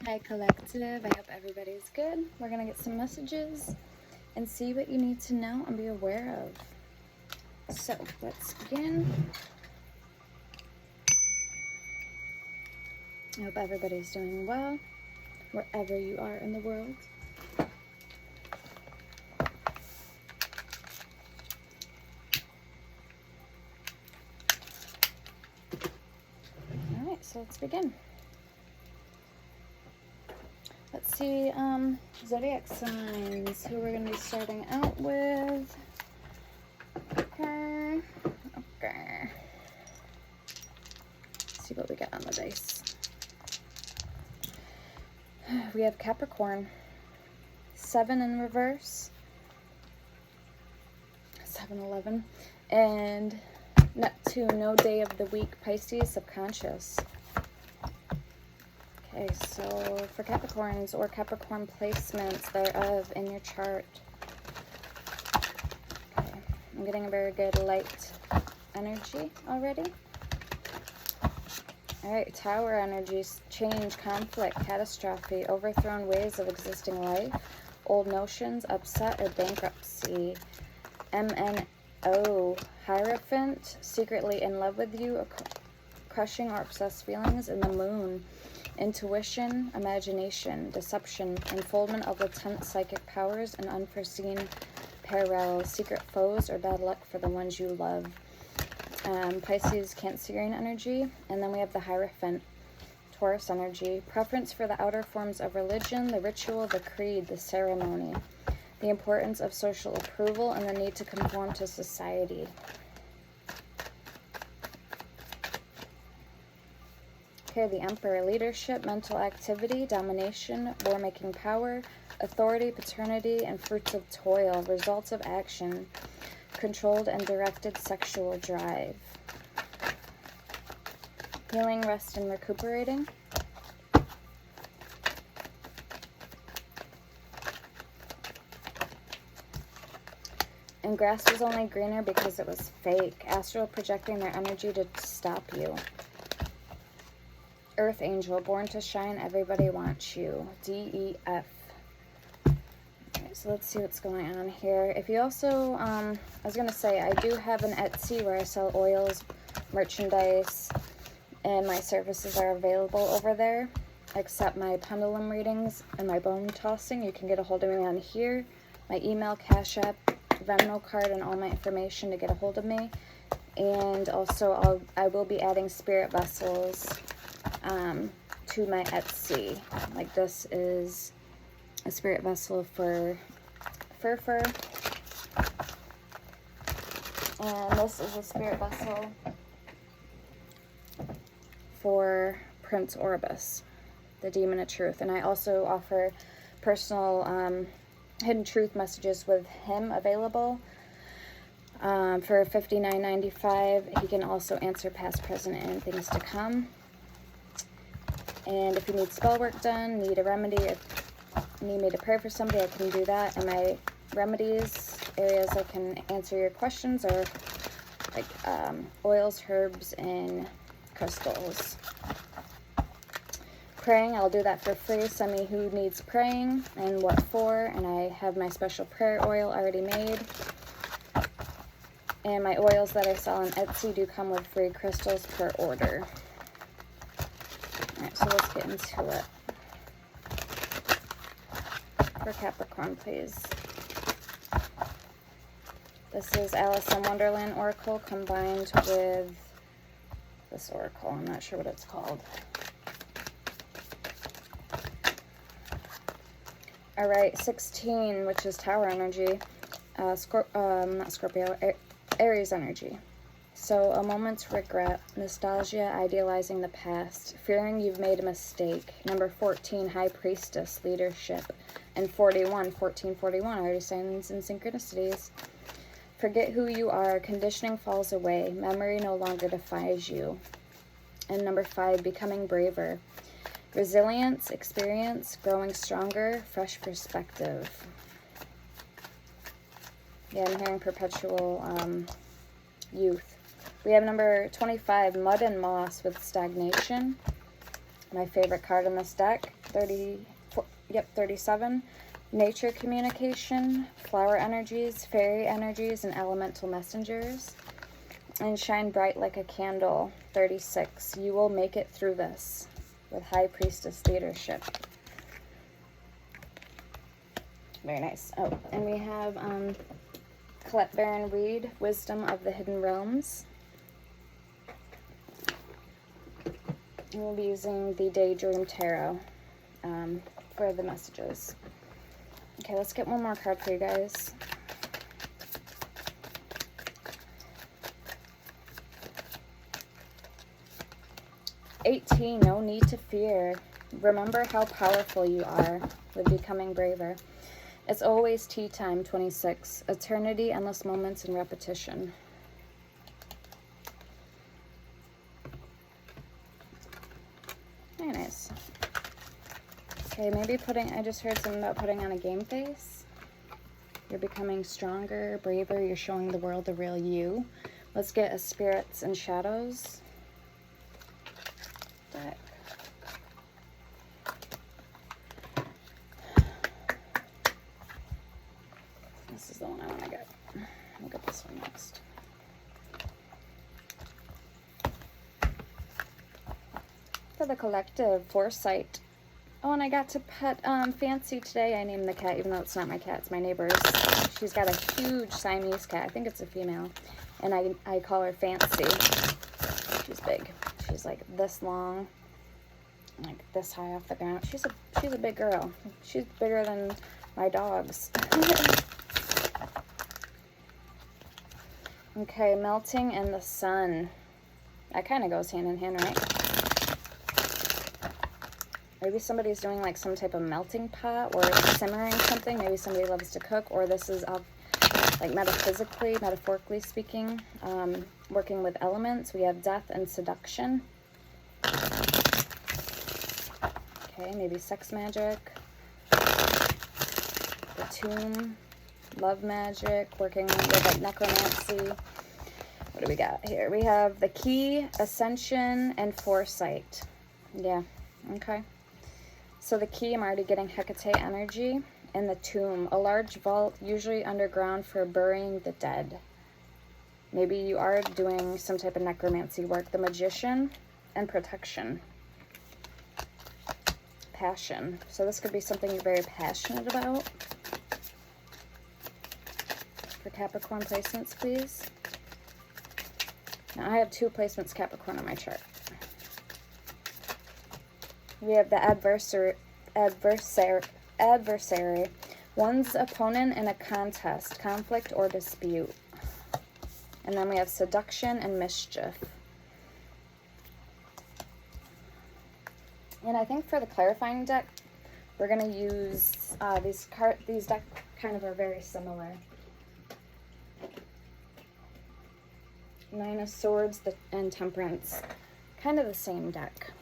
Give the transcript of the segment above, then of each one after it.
Hi Collective, I hope everybody's good. We're going to get some messages and see what you need to know and be aware of. So, let's begin. I hope everybody's doing well, wherever you are in the world. Alright, so let's begin. Let's see, zodiac signs, who we're going to be starting out with. Okay. Let's see what we get on the dice. We have Capricorn, 7 in reverse, 7-11, and Neptune, no day of the week, Pisces, subconscious. Okay, so for Capricorns or Capricorn placements thereof in your chart. Okay, I'm getting a very good light energy already. Alright, Tower energies, change, conflict, catastrophe, overthrown ways of existing life, old notions, upset, or bankruptcy. MNO, Hierophant, secretly in love with you, crushing or obsessed feelings. In the Moon, intuition, imagination, deception, unfoldment of latent psychic powers and unforeseen perils, secret foes, or bad luck for the ones you love. Pisces, Cancerian energy, and then we have the Hierophant, Taurus energy, preference for the outer forms of religion, the ritual, the creed, the ceremony, the importance of social approval, and the need to conform to society. Okay, the Emperor, leadership, mental activity, domination, war-making power, authority, paternity, and fruits of toil, results of action, controlled and directed sexual drive. Healing, rest, and recuperating. And grass was only greener because it was fake. Astral projecting their energy to stop you. Earth angel, born to shine, everybody wants you. DEF. So let's see what's going on here. If you also, I was going to say, I do have an Etsy where I sell oils, merchandise, and my services are available over there, except my pendulum readings and my bone tossing. You can get a hold of me on here, my email, Cash App, Venmo card, and all my information to get a hold of me. And also, I will be adding spirit vessels to my Etsy. Like this is a spirit vessel for Fur, and this is a spirit vessel for Prince Orbis, the Demon of Truth. And I also offer personal hidden truth messages with him available for $59.95. He can also answer past, present, and things to come. And if you need spell work done, need a remedy, if you need me to pray for somebody, I can do that. And my remedies, areas I can answer your questions are like oils, herbs, and crystals. Praying, I'll do that for free. Send me who needs praying and what for. And I have my special prayer oil already made. And my oils that I sell on Etsy do come with free crystals per order. Alright, so let's get into it. For Capricorn, please. This is Alice in Wonderland Oracle combined with this Oracle. I'm not sure what it's called. Alright, 16, which is Tower energy. Not Scorpio, Aries energy. So, a moment's regret, nostalgia, idealizing the past, fearing you've made a mistake. Number 14, High Priestess, leadership. And 1441, already signs and synchronicities. Forget who you are, conditioning falls away, memory no longer defies you. And number 5, becoming braver. Resilience, experience, growing stronger, fresh perspective. Yeah, I'm hearing perpetual youth. We have number 25, Mud and Moss with stagnation. My favorite card in this deck. 37. Nature communication, flower energies, fairy energies, and elemental messengers. And shine bright like a candle, 36. You will make it through this with High Priestess leadership. Very nice. Oh, and we have Colette Baron Reed, Wisdom of the Hidden Realms. And we'll be using the Daydream Tarot for the messages. Okay, let's get one more card for you guys. $18, no need to fear. Remember how powerful you are with becoming braver. It's always tea time, 26. Eternity, endless moments, and repetition. Very nice. Okay, maybe I just heard something about putting on a game face. You're becoming stronger, braver. You're showing the world the real you. Let's get a Spirits and Shadows deck. This is the one I want to get. We'll get this one next. For the collective, Foresight. Oh, and I got to pet Fancy today. I named the cat, even though it's not my cat, it's my neighbor's. She's got a huge Siamese cat. I think it's a female. And I call her Fancy. She's big. She's like this long, like this high off the ground. She's a big girl. She's bigger than my dogs. Okay, Melting in the Sun. That kind of goes hand in hand, right? Maybe somebody's doing like some type of melting pot or simmering something. Maybe somebody loves to cook, or this is like metaphorically speaking, working with elements. We have Death and Seduction. Okay, maybe sex magic. The Tomb, love magic, working with like necromancy. What do we got here? We have the Key, Ascension, and Foresight. Yeah, okay. So the Key, I'm already getting Hecate energy. And the Tomb, a large vault, usually underground for burying the dead. Maybe you are doing some type of necromancy work. The Magician and Protection. Passion. So this could be something you're very passionate about. For Capricorn placements, please. Now I have 2 placements Capricorn on my chart. We have the adversary, one's opponent in a contest, conflict, or dispute. And then we have Seduction and Mischief. And I think for the clarifying deck, we're going to use these decks kind of are very similar. Nine of Swords and Temperance, kind of the same deck.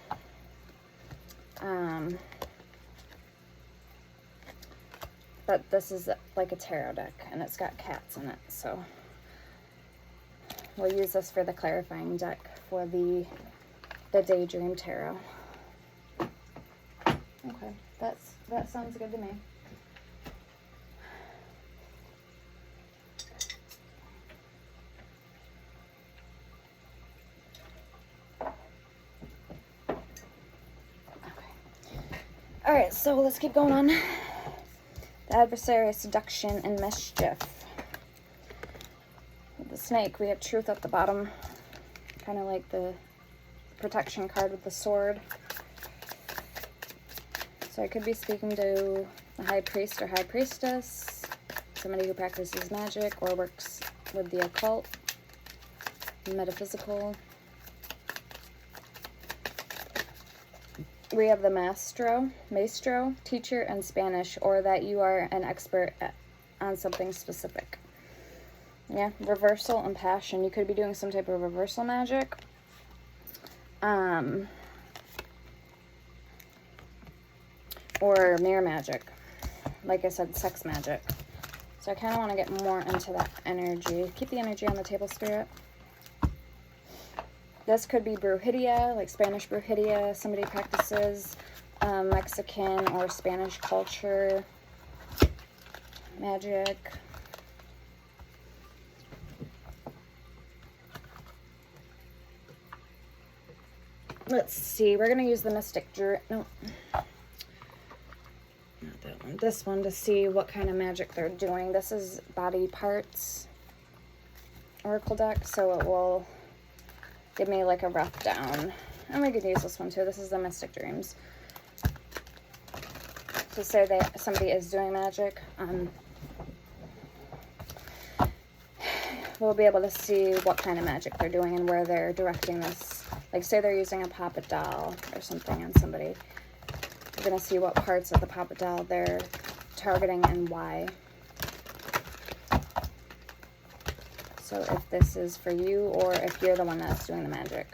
But this is like a tarot deck, and it's got cats in it, so we'll use this for the clarifying deck for the Daydream Tarot. Okay, that sounds good to me. All right, so let's keep going on. The Adversary, Seduction, and Mischief. With the Snake, we have Truth at the bottom. Kind of like the Protection card with the sword. So I could be speaking to the High Priest or High Priestess. Somebody who practices magic or works with the occult. Metaphysical. We have the Maestro, teacher in Spanish, or that you are an expert on something specific. Yeah, Reversal and Passion. You could be doing some type of reversal magic. Or mirror magic. Like I said, sex magic. So I kind of want to get more into that energy. Keep the energy on the table, Spirit. This could be brujeria, like Spanish brujeria. Somebody practices Mexican or Spanish culture, magic. Let's see, we're going to use the Mystic Druid, no, not that one, this one, to see what kind of magic they're doing. This is Body Parts Oracle deck, so it will give me like a rough down. And we could use this one too. This is the Mystic Dreams. To say that somebody is doing magic, we'll be able to see what kind of magic they're doing and where they're directing this. Like, say they're using a puppet doll or something on somebody. We're going to see what parts of the puppet doll they're targeting and why. So if this is for you or if you're the one that's doing the magic.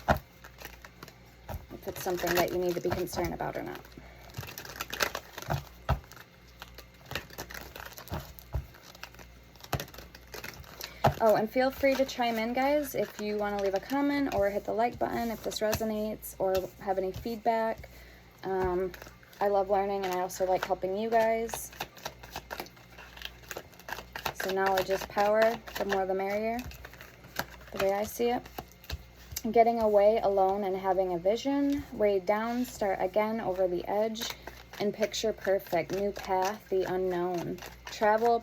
If it's something that you need to be concerned about or not. Oh, and feel free to chime in, guys, if you want to leave a comment or hit the like button if this resonates or have any feedback. I love learning, and I also like helping you guys. So knowledge is power. The more the merrier, the way I see it. Getting away alone and having a vision. Weighed down, start again over the edge. And picture perfect. New path, the unknown. Travel,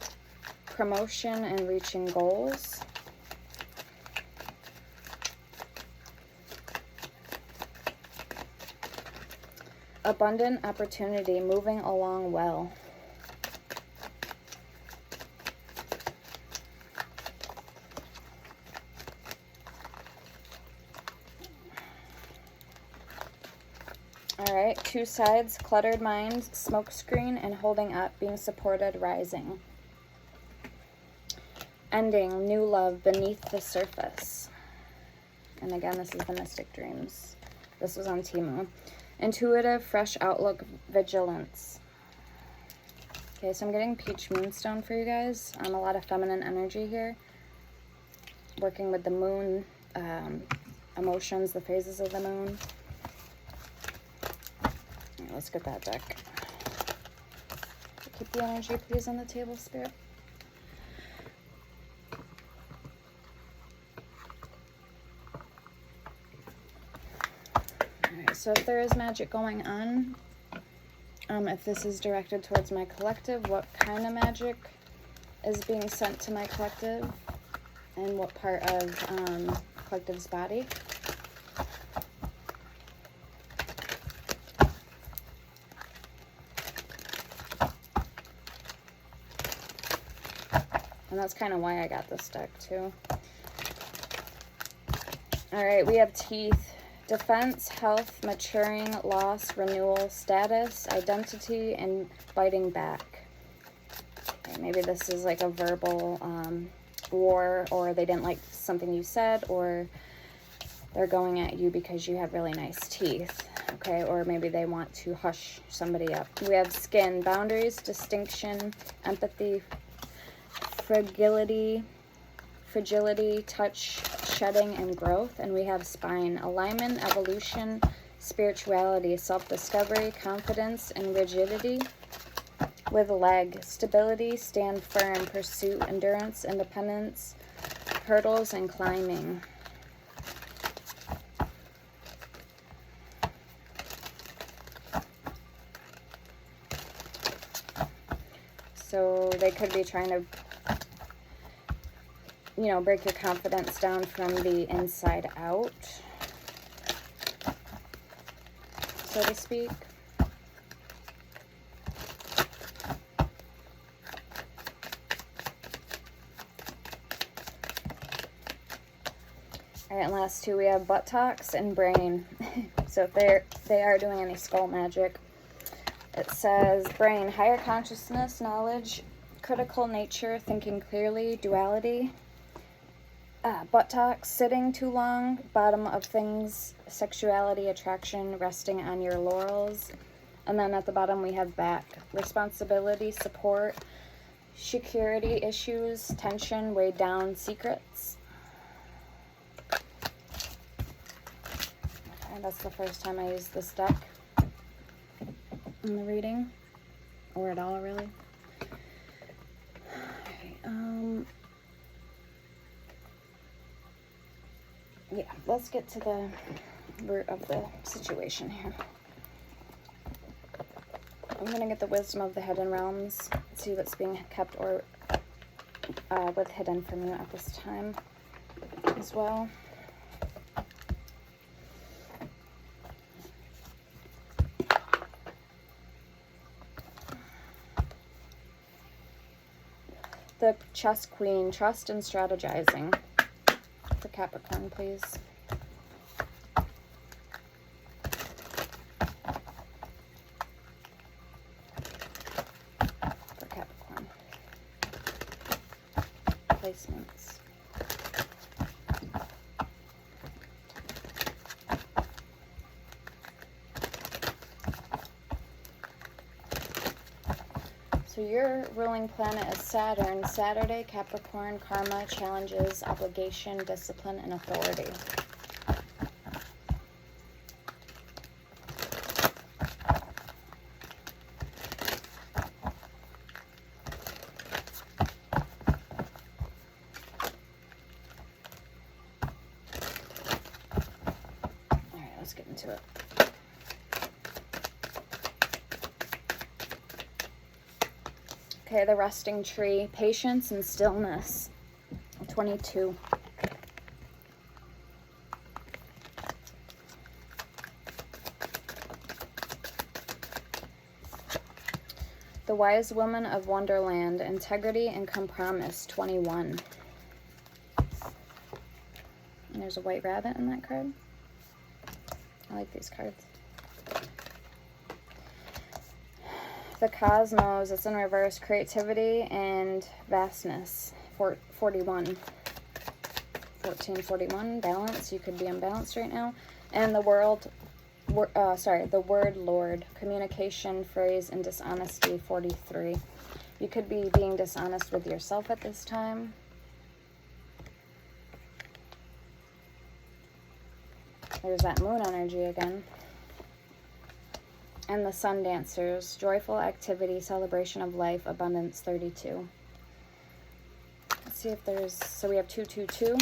promotion, and reaching goals. Abundant opportunity, moving along well. All right, two sides, cluttered minds, smokescreen, and holding up, being supported, rising. Ending, new love beneath the surface. And again, this is the Mystic Dreams. This was on Temu. Intuitive, fresh outlook, vigilance. Okay, so I'm getting Peach Moonstone for you guys. A lot of feminine energy here. Working with the moon, emotions, the phases of the moon. Right, let's get that deck. Keep the energy, please, on the table, Spirit. So if there is magic going on, if this is directed towards my collective, what kind of magic is being sent to my collective and what part of collective's body? And that's kind of why I got this deck too. All right, we have teeth. Defense, health, maturing, loss, renewal, status, identity, and biting back. Okay, maybe this is like a verbal war, or they didn't like something you said, or they're going at you because you have really nice teeth. Okay, or maybe they want to hush somebody up. We have skin, boundaries, distinction, empathy, fragility, touch, shedding, and growth. And we have spine, alignment, evolution, spirituality, self-discovery, confidence, and rigidity. With leg, stability, stand firm, pursuit, endurance, independence, hurdles, and climbing. So they could be trying to, you know, break your confidence down from the inside out, so to speak. All right, and last two, we have buttocks and brain. So if they are doing any skull magic, it says brain, higher consciousness, knowledge, critical nature, thinking clearly, duality. Buttocks, sitting too long, bottom of things, sexuality, attraction, resting on your laurels. And then at the bottom we have back, responsibility, support, security issues, tension, weighed down, secrets. Okay, that's the first time I used this deck in the reading, or at all, really. Yeah, let's get to the root of the situation here. I'm going to get the wisdom of the hidden realms, see what's being kept or with hidden from you at this time as well. The chess queen, trust and strategizing for Capricorn, please. For Capricorn. Placements. So your ruling planet is Saturn. Saturday, Capricorn, karma, challenges, obligation, discipline, and authority. All right, let's get into it. Okay, the resting tree, patience and stillness, 22. The wise woman of Wonderland, integrity and compromise, 21. And there's a white rabbit in that card. I like these cards. The cosmos, it's in reverse, creativity and vastness, 41. 1441, balance, you could be unbalanced right now. And the the word Lord, communication, phrase, and dishonesty, 43. You could be being dishonest with yourself at this time. There's that moon energy again. And the sun dancers, joyful activity, celebration of life, abundance, 32. Let's see if there's, so we have 222.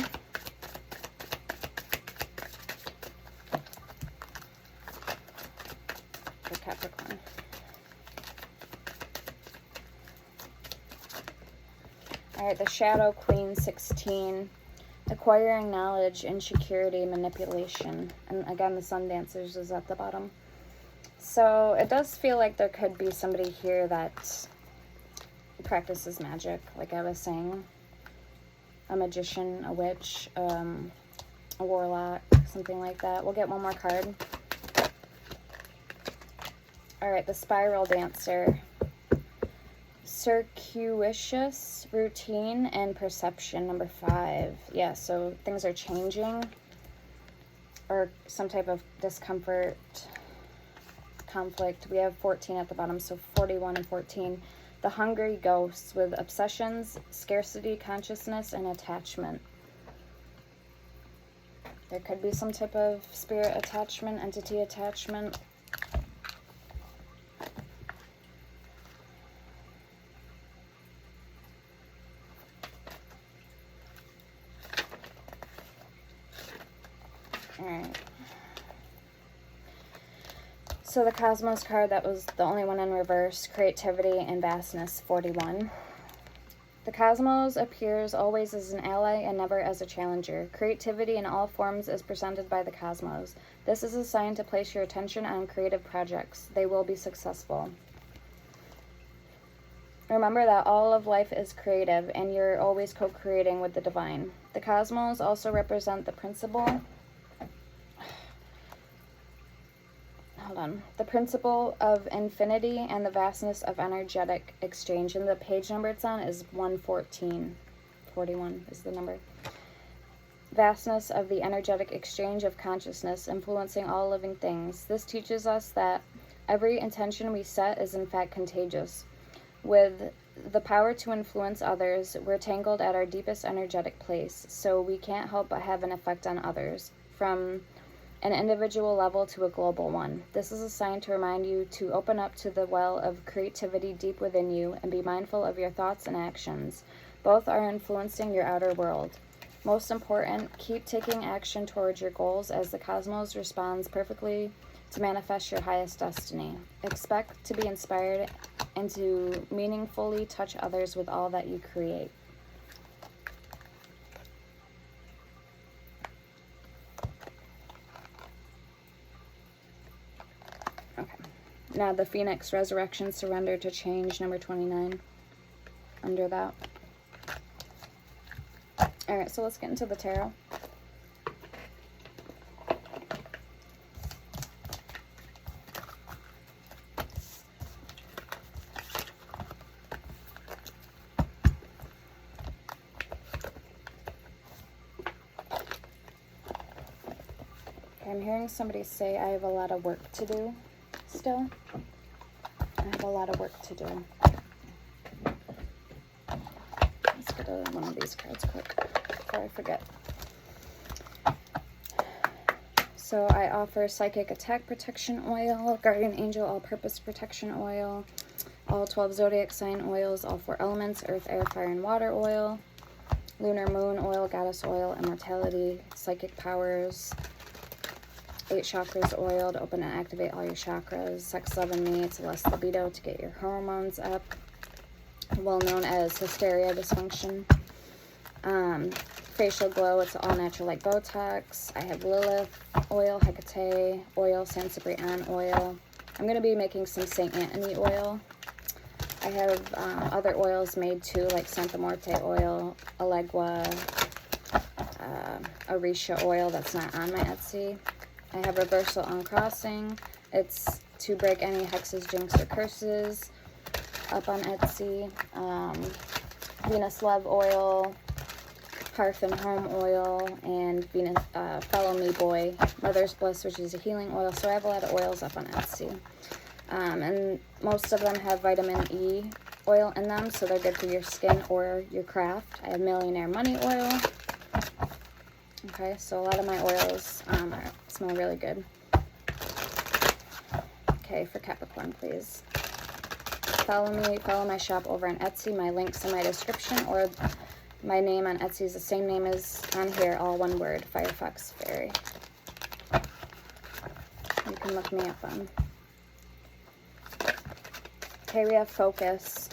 For Capricorn. All right, the Shadow Queen, 16. Acquiring knowledge, insecurity, manipulation. And again, the sun dancers is at the bottom. So it does feel like there could be somebody here that practices magic, like I was saying. A magician, a witch, a warlock, something like that. We'll get one more card. All right, the spiral dancer. Circuitous routine and perception, number 5. Yeah, so things are changing. Or some type of discomfort, conflict. We have 14 at the bottom, so 41 and 14. The hungry ghosts with obsessions, scarcity, consciousness, and attachment. There could be some type of spirit attachment, entity attachment. All right. So the Cosmos card, that was the only one in reverse, creativity and vastness, 41. The Cosmos appears always as an ally and never as a challenger. Creativity in all forms is presented by the Cosmos. This is a sign to place your attention on creative projects. They will be successful. Remember that all of life is creative and you're always co-creating with the divine. The Cosmos also represent the principle the principle of infinity and the vastness of energetic exchange. And the page number it's on is 114. 41 is the number. Vastness of the energetic exchange of consciousness influencing all living things. This teaches us that every intention we set is in fact contagious. With the power to influence others, we're tangled at our deepest energetic place, so we can't help but have an effect on others. From an individual level to a global one. This is a sign to remind you to open up to the well of creativity deep within you and be mindful of your thoughts and actions. Both are influencing your outer world. Most important, keep taking action towards your goals as the cosmos responds perfectly to manifest your highest destiny. Expect to be inspired and to meaningfully touch others with all that you create. Okay. Now the Phoenix Resurrection, Surrender to Change, number 29. Under that. Alright, so let's get into the tarot. I'm hearing somebody say I have a lot of work to do still. I have a lot of work to do. Let's get one of these cards quick before I forget. So I offer Psychic Attack Protection Oil, Guardian Angel All-Purpose Protection Oil, all 12 Zodiac Sign Oils, all 4 elements, Earth, Air, Fire, and Water Oil, Lunar Moon Oil, Goddess Oil, Immortality, Psychic Powers, 8 chakras oil to open and activate all your chakras. Sex, Love, and Me to less libido to get your hormones up. Well known as hysteria dysfunction. Facial glow, it's all natural like Botox. I have Lilith oil, Hecate oil, San Ciprian oil. I'm going to be making some St. Anthony oil. I have other oils made too, like Santa Muerte oil, Alegua, Orisha oil that's not on my Etsy. I have Reversal Uncrossing. It's to break any hexes, jinx, or curses, up on Etsy. Venus Love Oil, Parfum Home Oil, and Venus Follow Me Boy, Mother's Bliss, which is a healing oil. So I have a lot of oils up on Etsy. And most of them have vitamin E oil in them, so they're good for your skin or your craft. I have Millionaire Money Oil. Okay, so a lot of my oils smell really good. Okay, for Capricorn, please. Follow my shop over on Etsy. My link's in my description, or my name on Etsy is the same name as on here, all one word, Firefox Fairy. You can look me up on. Okay, we have focus.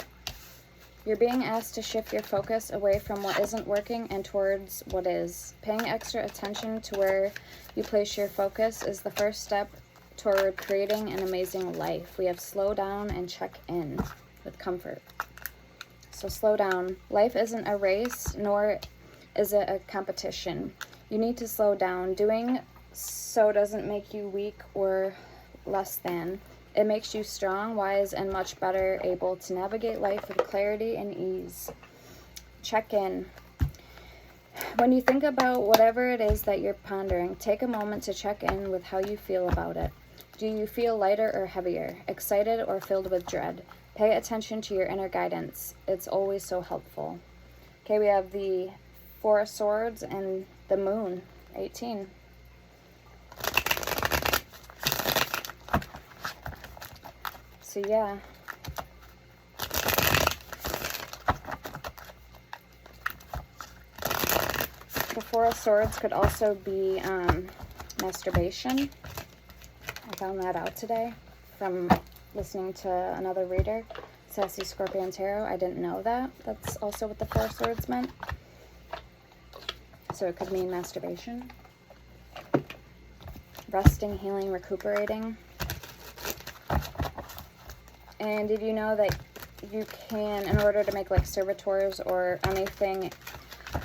You're being asked to shift your focus away from what isn't working and towards what is. Paying extra attention to where you place your focus is the first step toward creating an amazing life. We have slow down and check in with comfort. So slow down. Life isn't a race, nor is it a competition. You need to slow down. Doing so doesn't make you weak or less than. It makes you strong, wise, and much better able to navigate life with clarity and ease. Check in. When you think about whatever it is that you're pondering, take a moment to check in with how you feel about it. Do you feel lighter or heavier, excited or filled with dread? Pay attention to your inner guidance. It's always so helpful. Okay, we have the Four of Swords and the Moon, 18. So yeah. The Four of Swords could also be masturbation. I found that out today from listening to another reader, Sassy Scorpion Tarot. I didn't know that. That's also what the Four of Swords meant. So it could mean masturbation. Resting, healing, recuperating. And did you know that you can, in order to make like servitors or anything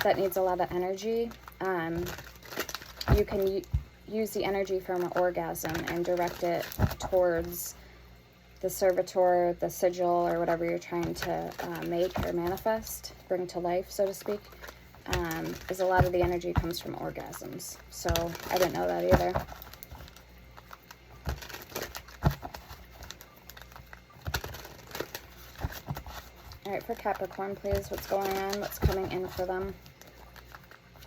that needs a lot of energy, you can use the energy from an orgasm and direct it towards the servitor, the sigil, or whatever you're trying to make or manifest, bring to life, so to speak, is a lot of the energy comes from orgasms. So I didn't know that either. All right, for Capricorn, please, what's going on? What's coming in for them?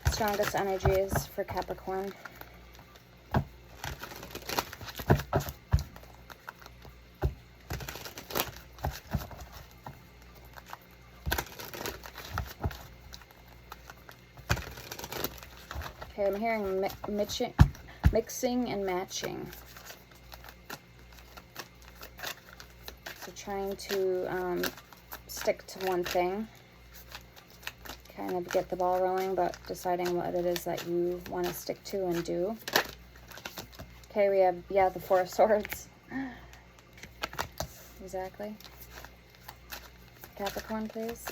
Strongest energies for Capricorn. Okay, I'm hearing mixing and matching. So trying to stick to one thing. Kind of get the ball rolling, but deciding what it is that you want to stick to and do. Okay, we have, yeah, the Four of Swords. Exactly. Capricorn, please.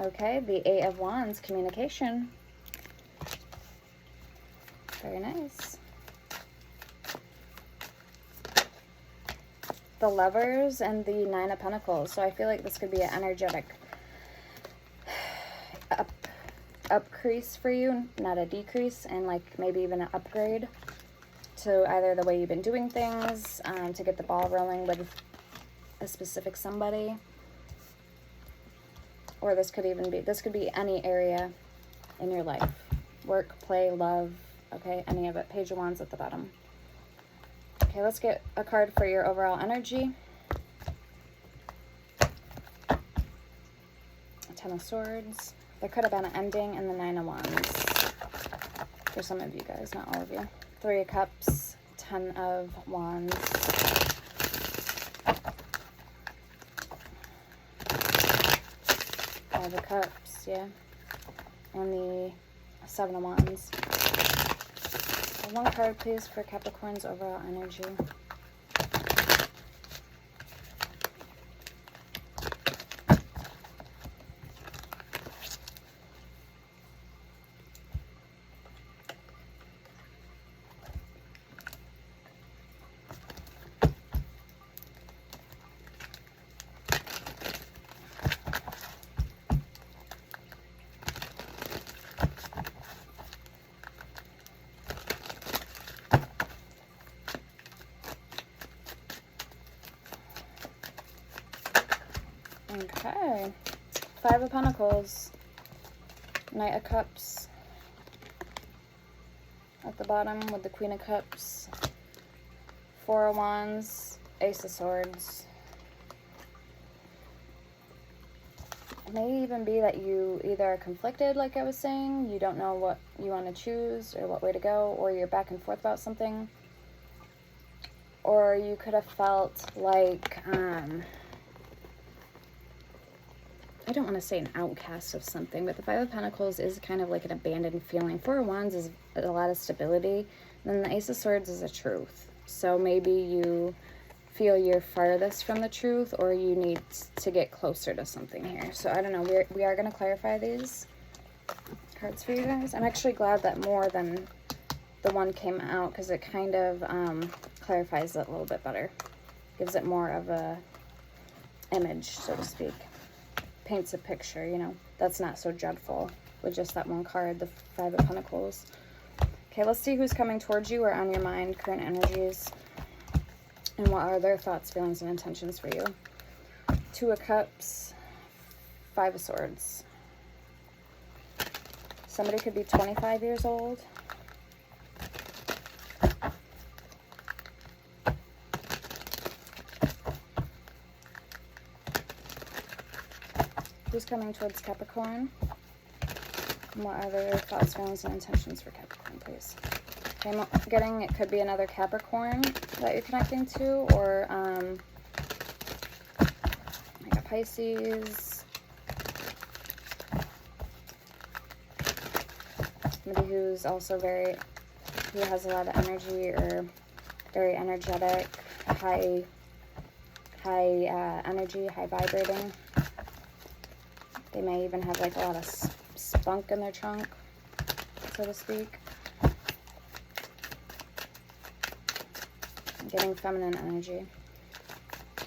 Okay, the Eight of Wands, communication. Very nice. The Lovers and the Nine of Pentacles. So I feel like this could be an energetic upcrease for you, not a decrease, and like maybe even an upgrade to either the way you've been doing things, to get the ball rolling with a specific somebody. Or this could be any area in your life. Work, play, love, okay, any of it. Page of Wands at the bottom. Okay, let's get a card for your overall energy. Ten of Swords. There could have been an ending, and the Nine of Wands. For some of you guys, not all of you. Three of Cups, Ten of Wands. Five of Cups, yeah. And the Seven of Wands. One card, please, for Capricorn's overall energy. Okay, Five of Pentacles, Knight of Cups at the bottom with the Queen of Cups, Four of Wands, Ace of Swords. It may even be that you either are conflicted, like I was saying, you don't know what you want to choose or what way to go, or you're back and forth about something, or you could have felt like, I don't want to say an outcast of something, but the Five of Pentacles is kind of like an abandoned feeling. Four of Wands is a lot of stability. And then the Ace of Swords is a truth. So maybe you feel you're farthest from the truth, or you need to get closer to something here. So I don't know. We are going to clarify these cards for you guys. I'm actually glad that more than the one came out, because it kind of clarifies it a little bit better. Gives it more of a image, so to speak. Paints a picture, you know, that's not so dreadful with just that one card, the Five of Pentacles. Okay, let's see who's coming towards you or on your mind, current energies, and what are their thoughts, feelings, and intentions for you. Two of Cups, Five of Swords. Somebody could be 25 years old. Who's coming towards Capricorn? And what are their thoughts, feelings, and intentions for Capricorn, please? Okay, I'm getting it could be another Capricorn that you're connecting to, or like a Pisces. Somebody who's also who has a lot of energy, or very energetic, high energy, high vibrating. They may even have like a lot of spunk in their trunk, so to speak. I'm getting feminine energy.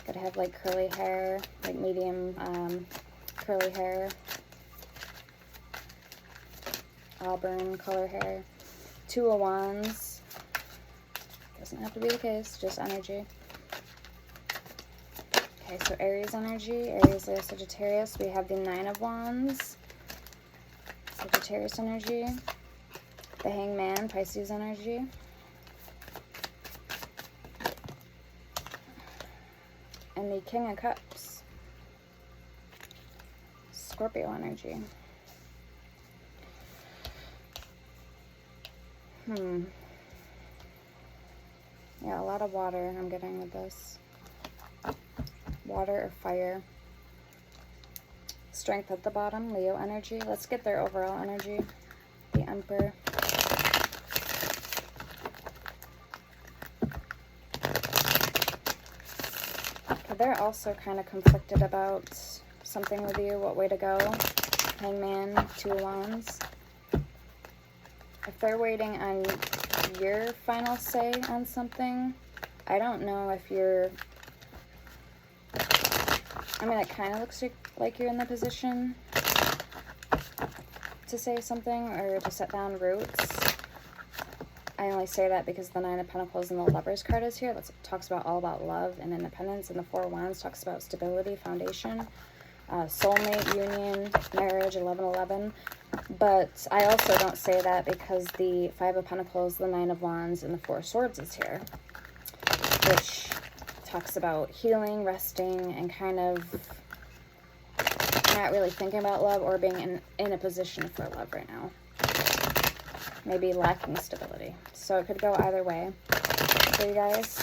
Could have like curly hair, like medium curly hair. Auburn color hair. Two of Wands. Doesn't have to be the case, just energy. Okay, so Aries energy, Aries, Leo, Sagittarius. We have the Nine of Wands, Sagittarius energy, the Hangman, Pisces energy, And the King of Cups. Scorpio energy. Yeah, a lot of water I'm getting with this. Water or fire. Strength at the bottom, Leo energy. Let's get their overall energy. The Emperor. Okay, they're also kind of conflicted about something with you, what way to go. Hangman, Two of Wands. If they're waiting on your final say on something, I don't know if you're... I mean, it kind of looks like you're in the position to say something or to set down roots. I only say that because the Nine of Pentacles and the Lovers card is here. That talks about all about love and independence. And the Four of Wands talks about stability, foundation, soulmate, union, marriage, 1111. But I also don't say that because the Five of Pentacles, the Nine of Wands, and the Four of Swords is here, which talks about healing, resting, and kind of not really thinking about love or being in a position for love right now. Maybe lacking stability. So it could go either way for you guys.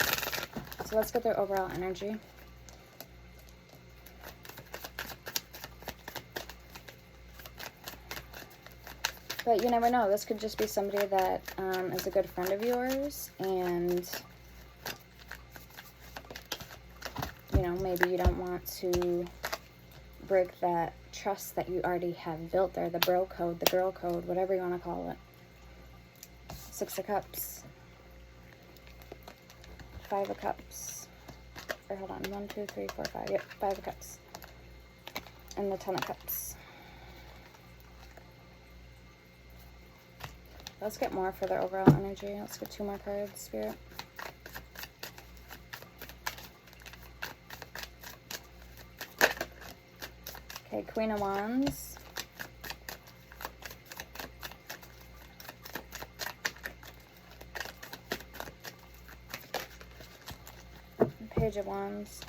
So let's get their overall energy. But you never know. This could just be somebody that is a good friend of yours, and you know, maybe you don't want to break that trust that you already have built there. The bro code, the girl code, whatever you want to call it. Six of Cups. Five of Cups. Or hold on. 1, 2, 3, 4, 5. Yep, Five of Cups. And the Ten of Cups. Let's get more for their overall energy. Let's get 2 more cards, Spirit. Okay, Queen of Wands. Page of Wands.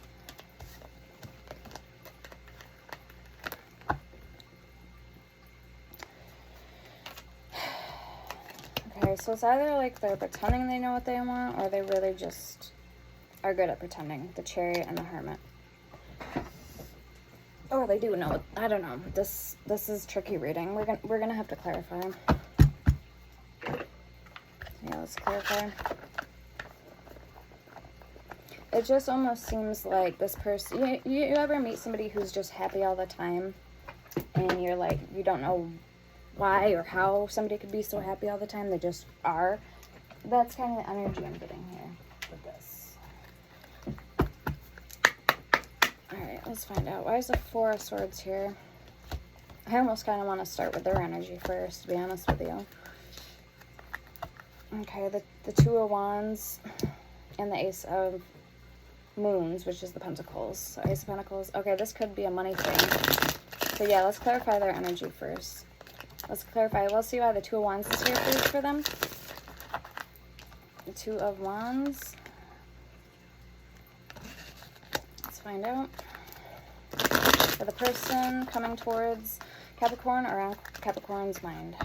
Okay, so it's either like they're pretending they know what they want, or they really just are good at pretending. The Chariot and the Hermit. Or they do know. I don't know. This is tricky reading. We're gonna have to clarify. Yeah, let's clarify. It just almost seems like this person... You ever meet somebody who's just happy all the time, and you're like, you don't know why or how somebody could be so happy all the time? They just are. That's kind of the energy I'm getting here with this. Alright, let's find out. Why is the Four of Swords here? I almost kind of want to start with their energy first, to be honest with you. Okay, the Two of Wands and the Ace of Moons, which is the Pentacles. So Ace of Pentacles. Okay, this could be a money thing. So yeah, let's clarify their energy first. Let's clarify. We'll see why the Two of Wands is here first for them. The Two of Wands. Let's find out. For the person coming towards Capricorn or on Capricorn's mind.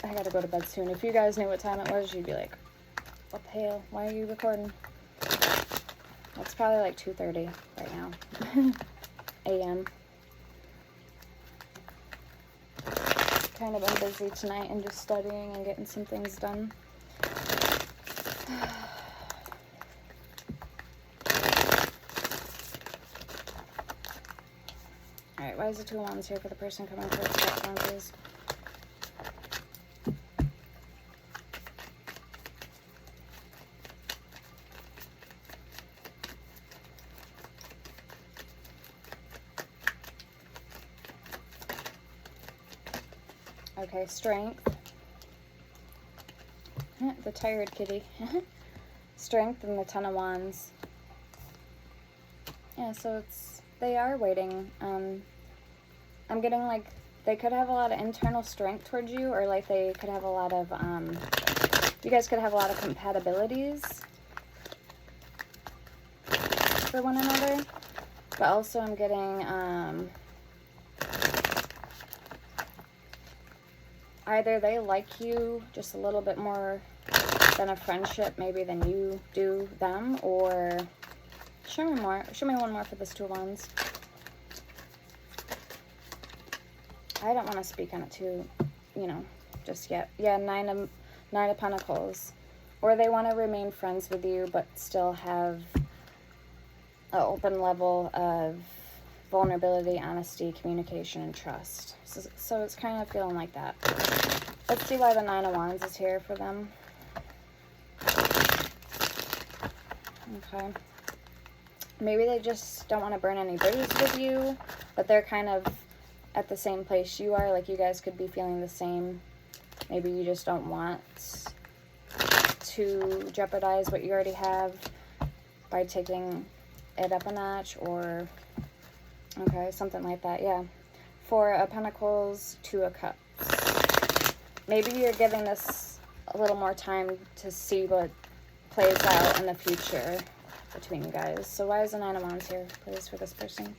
I gotta go to bed soon. If you guys knew what time it was, you'd be like, what the hell? Why are you recording? It's probably like 2:30 right now. a.m. Kind of been busy tonight and just studying and getting some things done. Alright, why is the Two of Wands here for the person coming towards Capricorn, please? Okay, Strength. The tired kitty. Strength and the Ten of Wands. Yeah, so they are waiting. I'm getting like they could have a lot of internal strength towards you, or like they could have a lot of, you guys could have a lot of compatibilities. for one another. But also I'm getting either they like you just a little bit more than a friendship, maybe than you do them, or show me more. Show me one more for this Two of Wands. I don't want to speak on it too, you know, just yet. Yeah, Nine of Pentacles. Or they want to remain friends with you, but still have an open level of vulnerability, honesty, communication, and trust. So it's kind of feeling like that. Let's see why the Nine of Wands is here for them. Okay. Maybe they just don't want to burn any bridges with you, but they're kind of at the same place you are. Like, you guys could be feeling the same. Maybe you just don't want to jeopardize what you already have by taking it up a notch, or okay, something like that. Yeah. Four of Pentacles, Two of Cups. Maybe you're giving this a little more time to see what plays out in the future between you guys. So why is the Nine of Wands here, please, for this person?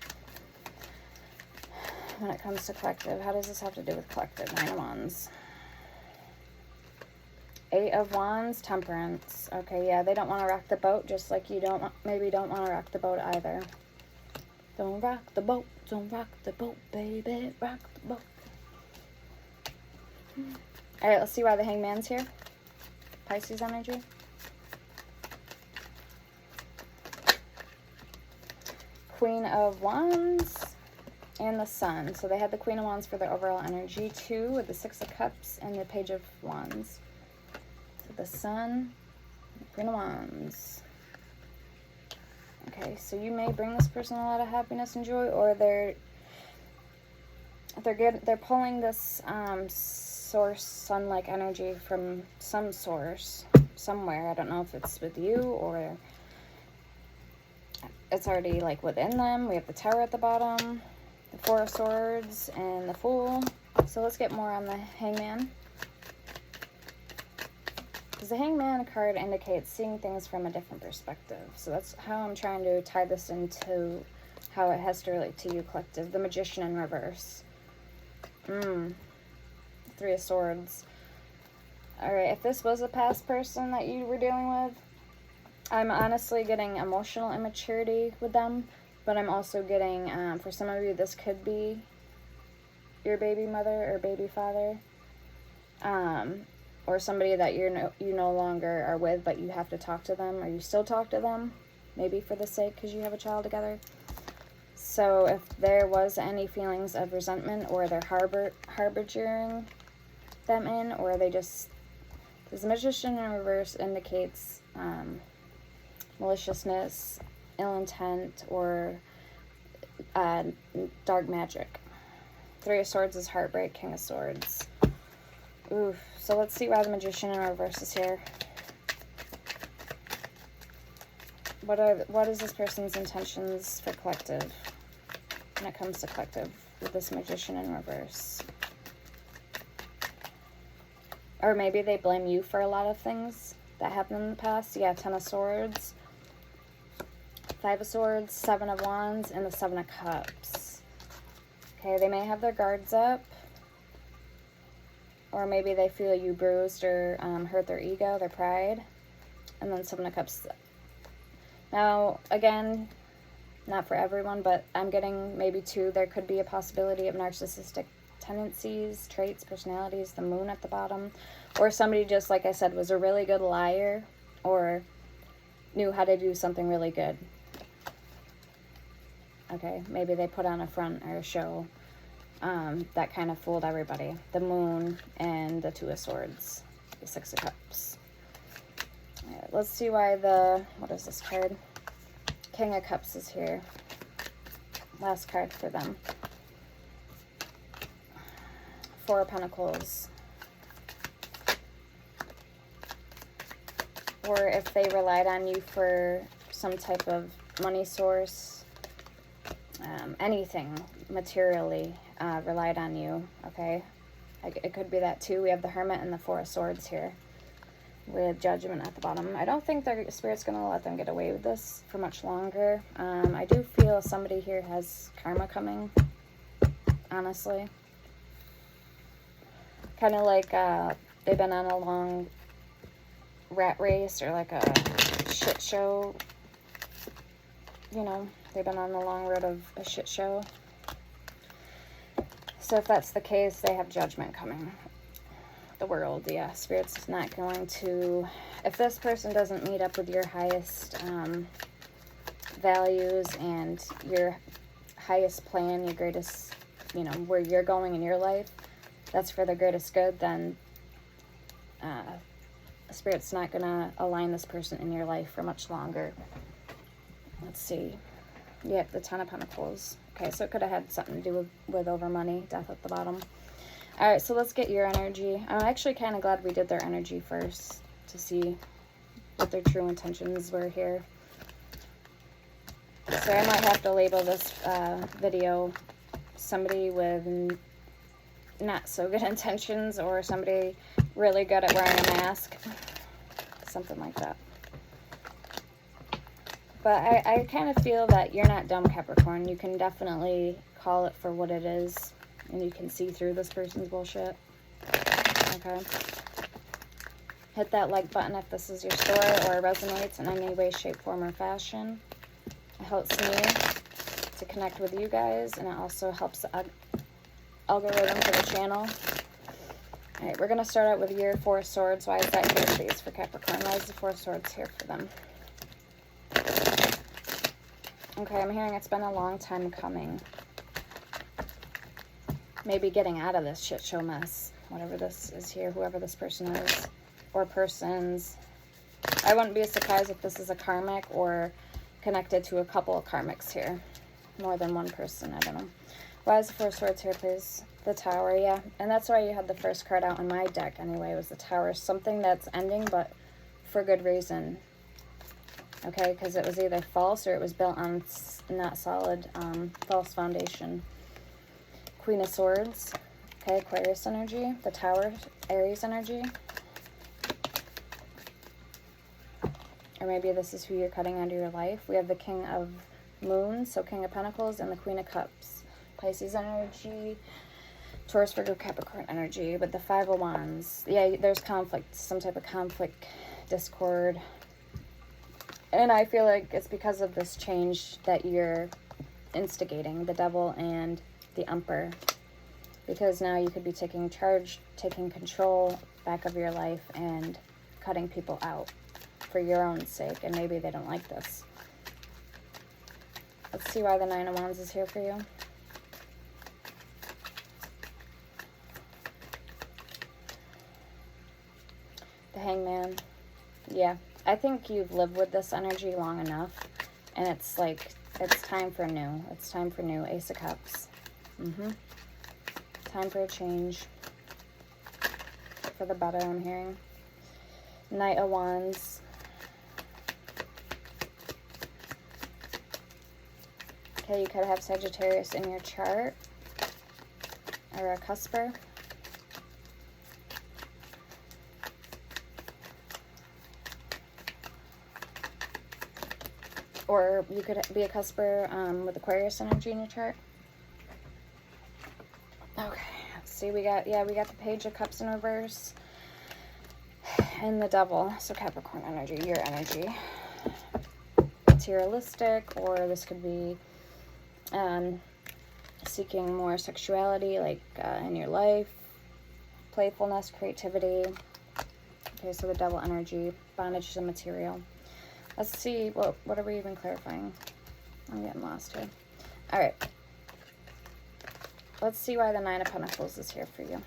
When it comes to collective, how does this have to do with collective? Nine of Wands. Eight of Wands, Temperance. Okay, yeah, they don't want to rock the boat, just like you maybe don't want to rock the boat either. Don't rock the boat, baby, rock the boat. All right, let's see why the Hangman's here. Pisces energy. Queen of Wands and the Sun. So they had the Queen of Wands for their overall energy, 2 with the Six of Cups and the Page of Wands. So the Sun, the Queen of Wands. Okay, so you may bring this person a lot of happiness and joy, or they're pulling this source, sun-like energy from some source somewhere. I don't know if it's with you or it's already like within them. We have the Tower at the bottom, the Four of Swords, and the Fool. So let's get more on the Hangman. Because the Hangman card indicates seeing things from a different perspective. So that's how I'm trying to tie this into how it has to relate to you, collective. The Magician in reverse. Three of Swords. Alright, if this was a past person that you were dealing with, I'm honestly getting emotional immaturity with them. But I'm also getting, for some of you, this could be your baby mother or baby father. Or somebody that you no longer are with, but you have to talk to them, or you still talk to them, maybe for the sake, because you have a child together. So if there was any feelings of resentment, or they're harboring them in, or they just, because the Magician in reverse indicates maliciousness, ill intent, or dark magic. Three of Swords is heartbreak, King of Swords. Oof. So let's see why the Magician in reverse is here. What is this person's intentions for collective when it comes to collective with this Magician in reverse? Or maybe they blame you for a lot of things that happened in the past. Yeah, Ten of Swords, Five of Swords, Seven of Wands, and the Seven of Cups. Okay, they may have their guards up. Or maybe they feel you bruised or hurt their ego, their pride. And then Seven of Cups. Now, again, not for everyone, but I'm getting maybe 2. There could be a possibility of narcissistic tendencies, traits, personalities, the Moon at the bottom. Or somebody just, like I said, was a really good liar or knew how to do something really good. Okay, maybe they put on a front or a show. That kind of fooled everybody. The Moon and the Two of Swords. The Six of Cups. Alright, let's see why what is this card? King of Cups is here. Last card for them. Four of Pentacles. Or if they relied on you for some type of money source, anything materially relied on you, okay? It could be that too. We have the Hermit and the Four of Swords here. with Judgment at the bottom. I don't think their Spirit's going to let them get away with this for much longer. I do feel somebody here has karma coming, honestly. Kind of like they've been on a long rat race or like a shit show. You know, they've been on the long road of a shit show. So if that's the case, they have judgment coming. The world, yeah. Spirit's not going to... If this person doesn't meet up with your highest values and your highest plan, your greatest, you know, where you're going in your life, that's for the greatest good, then Spirit's not going to align this person in your life for much longer. Let's see. Yep, the Ten of Pentacles. Okay, so it could have had something to do with over money, death at the bottom. All right, so let's get your energy. I'm actually kind of glad we did their energy first to see what their true intentions were here. So I might have to label this video somebody with not so good intentions or somebody really good at wearing a mask. Something like that. But I kind of feel that you're not dumb, Capricorn. You can definitely call it for what it is. And you can see through this person's bullshit. Okay. Hit that like button if this is your story or resonates in any way, shape, form, or fashion. It helps me to connect with you guys. And it also helps the algorithm for the channel. Alright, we're going to start out with your Four of Swords. Why is that here, please, for Capricorn? Why is the Four of Swords here for them? Okay, I'm hearing it's been a long time coming. Maybe getting out of this shit show mess. Whatever this is here, whoever this person is. Or persons. I wouldn't be surprised if this is a karmic or connected to a couple of karmics here. More than one person, I don't know. Why is the Four of Swords here, please? The Tower, yeah. And that's why you had the first card out in my deck anyway, was the Tower. Something that's ending, but for good reason. Okay, because it was either false or it was built on not solid, false foundation. Queen of Swords. Okay, Aquarius energy. The Tower, Aries energy. Or maybe this is who you're cutting out of your life. We have the King of Moons, so King of Pentacles, and the Queen of Cups. Pisces energy. Taurus, Virgo, Capricorn energy. With the Five of Wands. Yeah, there's conflict. Some type of conflict, discord. And I feel like it's because of this change that you're instigating, the Devil and the Emperor. Because now you could be taking charge, taking control back of your life and cutting people out for your own sake. And maybe they don't like this. Let's see why the Nine of Wands is here for you. The Hangman. Yeah. I think you've lived with this energy long enough, and it's like, it's time for new. It's time for new. Ace of Cups. Time for a change. For the better, I'm hearing. Knight of Wands. Okay, you could have Sagittarius in your chart, or a cusper. Or you could be a cusper with Aquarius energy in your chart. Okay, let's see. We got the Page of Cups in reverse. And the Devil. So Capricorn energy, your energy. Materialistic, or this could be seeking more sexuality, like in your life. Playfulness, creativity. Okay, so the Devil energy. Bondage to material. Let's see, what are we even clarifying? I'm getting lost here. Alright. Let's see why the Nine of Pentacles is here for you.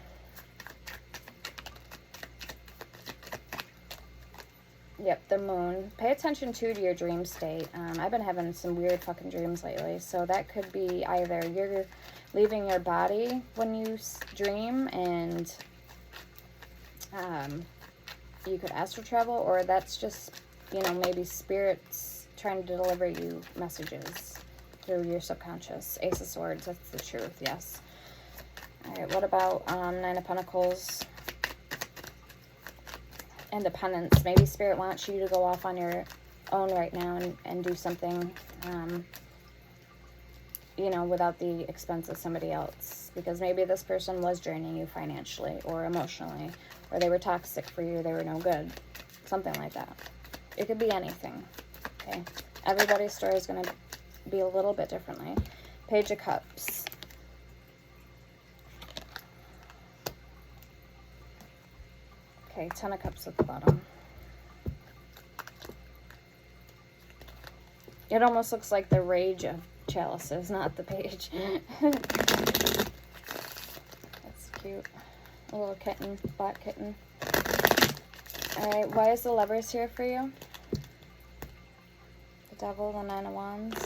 Yep, the Moon. Pay attention, too, to your dream state. I've been having some weird fucking dreams lately. So that could be either you're leaving your body when you dream and you could astral travel, or that's just, you know, maybe spirits trying to deliver you messages through your subconscious. Ace of Swords, that's the truth, yes. All right, what about Nine of Pentacles independence. Maybe Spirit wants you to go off on your own right now and do something, you know, without the expense of somebody else. Because maybe this person was draining you financially or emotionally, or they were toxic for you, they were no good. Something like that. It could be anything, okay? Everybody's story is going to be a little bit differently. Page of Cups. Okay, Ten of Cups at the bottom. It almost looks like the Rage of Chalices, not the page. That's cute. A little kitten, black kitten. Alright, why is the Lovers here for you? The Devil, the Nine of Wands.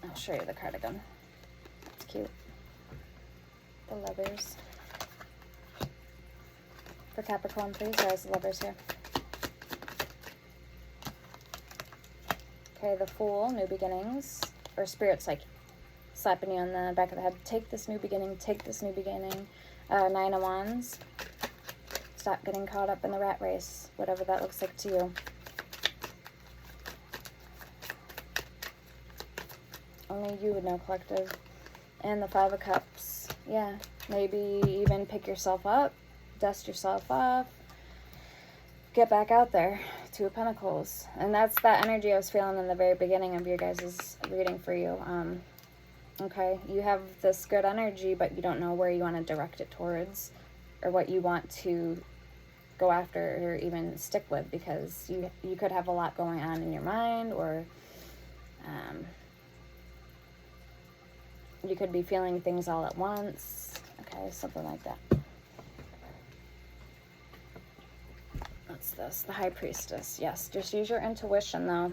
I'll show you the card again. It's cute. The Lovers. For Capricorn, please. Why is the Lovers here? Okay, the Fool, new beginnings. Or Spirit's like slapping you on the back of the head. Take this new beginning, take this new beginning. Nine of Wands. Stop getting caught up in the rat race, whatever that looks like to you. Only you would know, collective. And the Five of Cups. Yeah, maybe even pick yourself up, dust yourself off, get back out there. Two of Pentacles. And that's that energy I was feeling in the very beginning of your guys' reading for you. Okay, you have this good energy, but you don't know where you want to direct it towards or what you want to go after or even stick with, because you could have a lot going on in your mind, or you could be feeling things all at once. Okay, something like that. What's this? The High Priestess. Yes, just use your intuition though.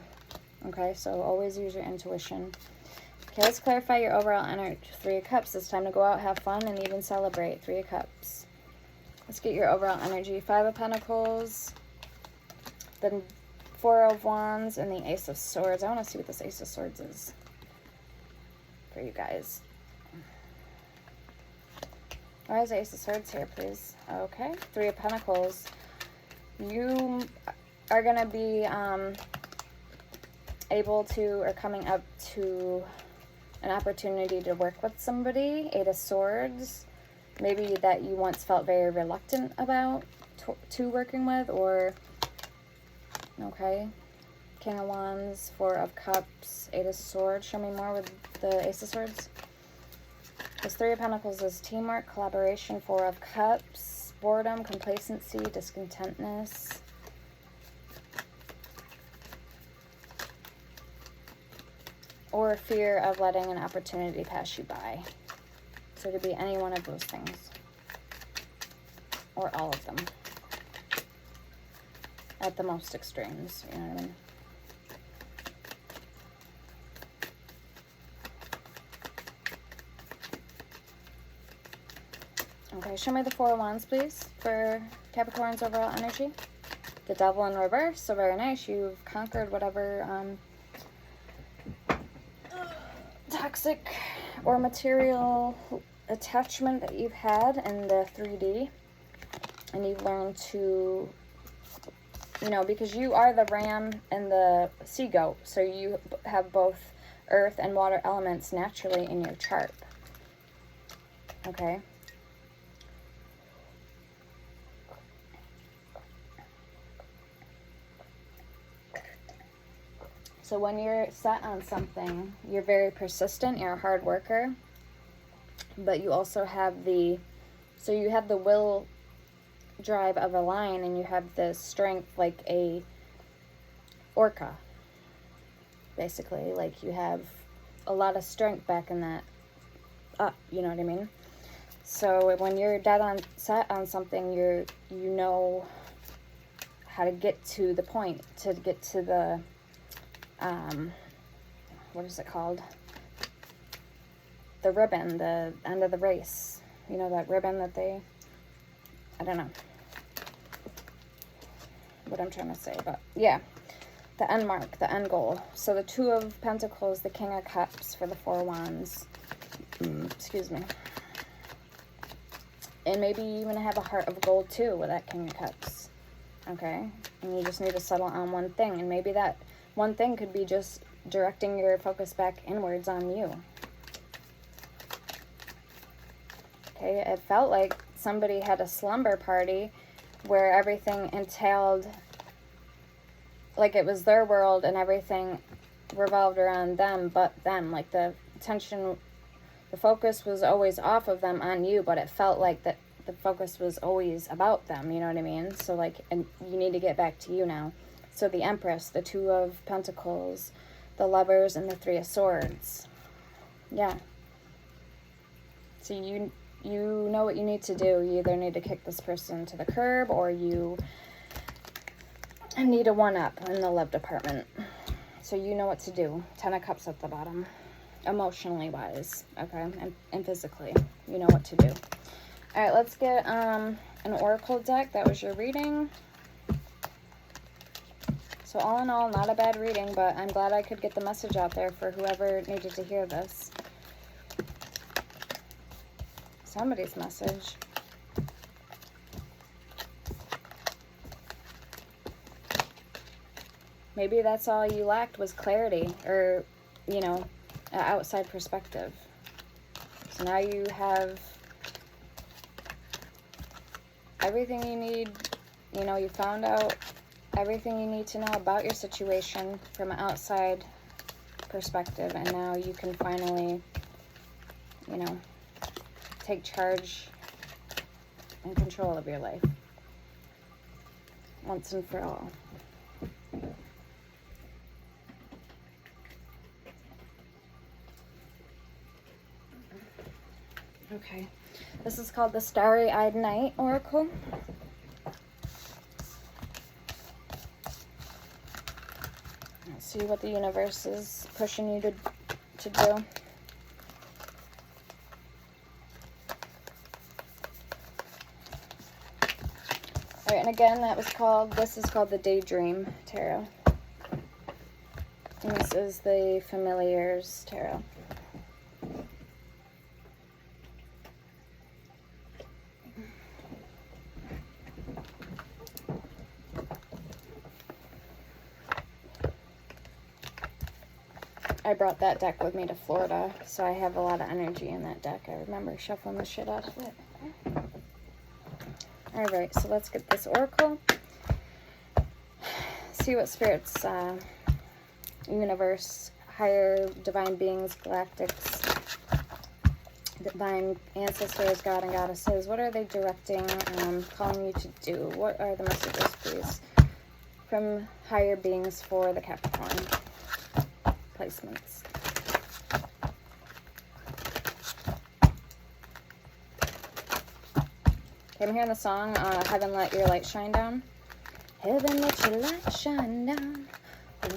Okay, so always use your intuition. Okay, let's clarify your overall energy. Three of Cups. It's time to go out, have fun, and even celebrate. Three of Cups. Let's get your overall energy. Five of Pentacles. Then Four of Wands and the Ace of Swords. I want to see what this Ace of Swords is for you guys. Why is the Ace of Swords here, please? Okay. Three of Pentacles. You are going to be able to, or coming up to an opportunity to work with somebody. Eight of Swords. Maybe that you once felt very reluctant about to working with, or, okay. King of Wands, Four of Cups, Eight of Swords. Show me more with the Ace of Swords. This Three of Pentacles is teamwork, collaboration. Four of Cups, boredom, complacency, discontentness. Or fear of letting an opportunity pass you by. So it could be any one of those things. Or all of them. At the most extremes, you know what I mean? Okay, show me the Four of Wands, please, for Capricorn's overall energy. The Devil in reverse, so very nice. You've conquered whatever toxic or material attachment that you've had in the 3D. And you've learned to, you know, because you are the ram and the sea goat, so you have both earth and water elements naturally in your chart. Okay? So when you're set on something, you're very persistent, you're a hard worker, but you also have the, so you have the will drive of a lion, and you have the strength like a orca, basically. Like you have a lot of strength back in that up, you know what I mean? So when you're dead on set on something, you know how to get to the point, to get to the what is it called? The ribbon, the end of the race. You know, that ribbon that they, I don't know what I'm trying to say, but yeah, the end mark, the end goal. So the Two of Pentacles, the King of Cups for the Four of Wands. Excuse me. And maybe you even have a heart of gold too with that King of Cups. Okay? And you just need to settle on one thing. And maybe that one thing could be just directing your focus back inwards on you. Okay? It felt like somebody had a slumber party where everything entailed, like it was their world and everything revolved around them but them. Like the attention, the focus was always off of them on you, but it felt like that the focus was always about them, you know what I mean? So like, and you need to get back to you now. So the Empress, the Two of Pentacles, the Lovers, and the Three of Swords. Yeah. So you know what you need to do. You either need to kick this person to the curb, or you need a one-up in the love department. So you know what to do. 10 of Cups at the bottom. Emotionally wise, okay? And physically. You know what to do. Alright, let's get an oracle deck. That was your reading. So all in all, not a bad reading, but I'm glad I could get the message out there for whoever needed to hear this. Somebody's message. Maybe that's all you lacked was clarity, or, you know, an outside perspective. So now you have everything you need. You know, you found out everything you need to know about your situation from an outside perspective, and now you can finally, you know, take charge and control of your life once and for all. Okay, this is called the Starry-Eyed Night Oracle. Let's see what the universe is pushing you to do. All right, and again, this is called the Daydream Tarot. And this is the Familiars Tarot. I brought that deck with me to Florida, so I have a lot of energy in that deck. I remember shuffling the shit out of it. Alright, so let's get this oracle. See what spirits, universe, higher divine beings, galactics, divine ancestors, God and goddesses, what are they directing, calling you to do? What are the messages, please, from higher beings for the Capricorn placements? Okay, I'm hearing the song, Heaven Let Your Light Shine Down. Heaven let your light shine down.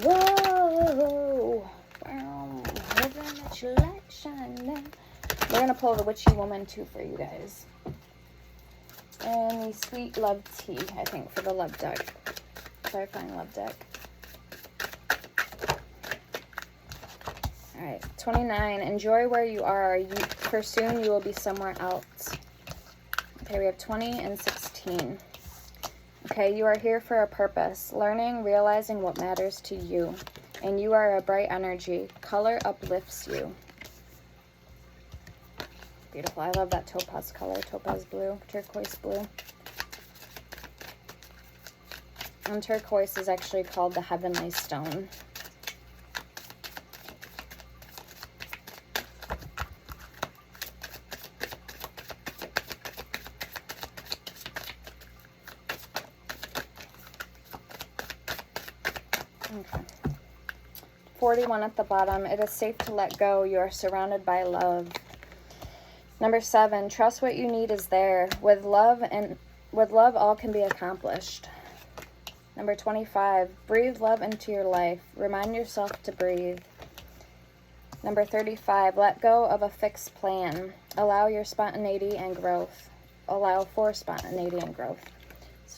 Whoa. Heaven let your light shine down. We're going to pull the Witchy Woman too for you guys. And the Sweet Love Tea, I think, for the love deck. Clarifying love deck. Alright, 29. Enjoy where you are, for soon you will be somewhere else. Okay, we have 20 and 16. Okay, you are here for a purpose, learning, realizing what matters to you. And you are a bright energy. Color uplifts you. Beautiful. I love that topaz color, topaz blue, turquoise blue. And turquoise is actually called the heavenly stone. Okay. 41 at the bottom. It is safe to let go. You are surrounded by love. Number 7. Trust what you need is there. With love, all can be accomplished. Number 25. Breathe love into your life. Remind yourself to breathe. Number 35. Let go of a fixed plan. Allow your spontaneity and growth. Allow for spontaneity and growth.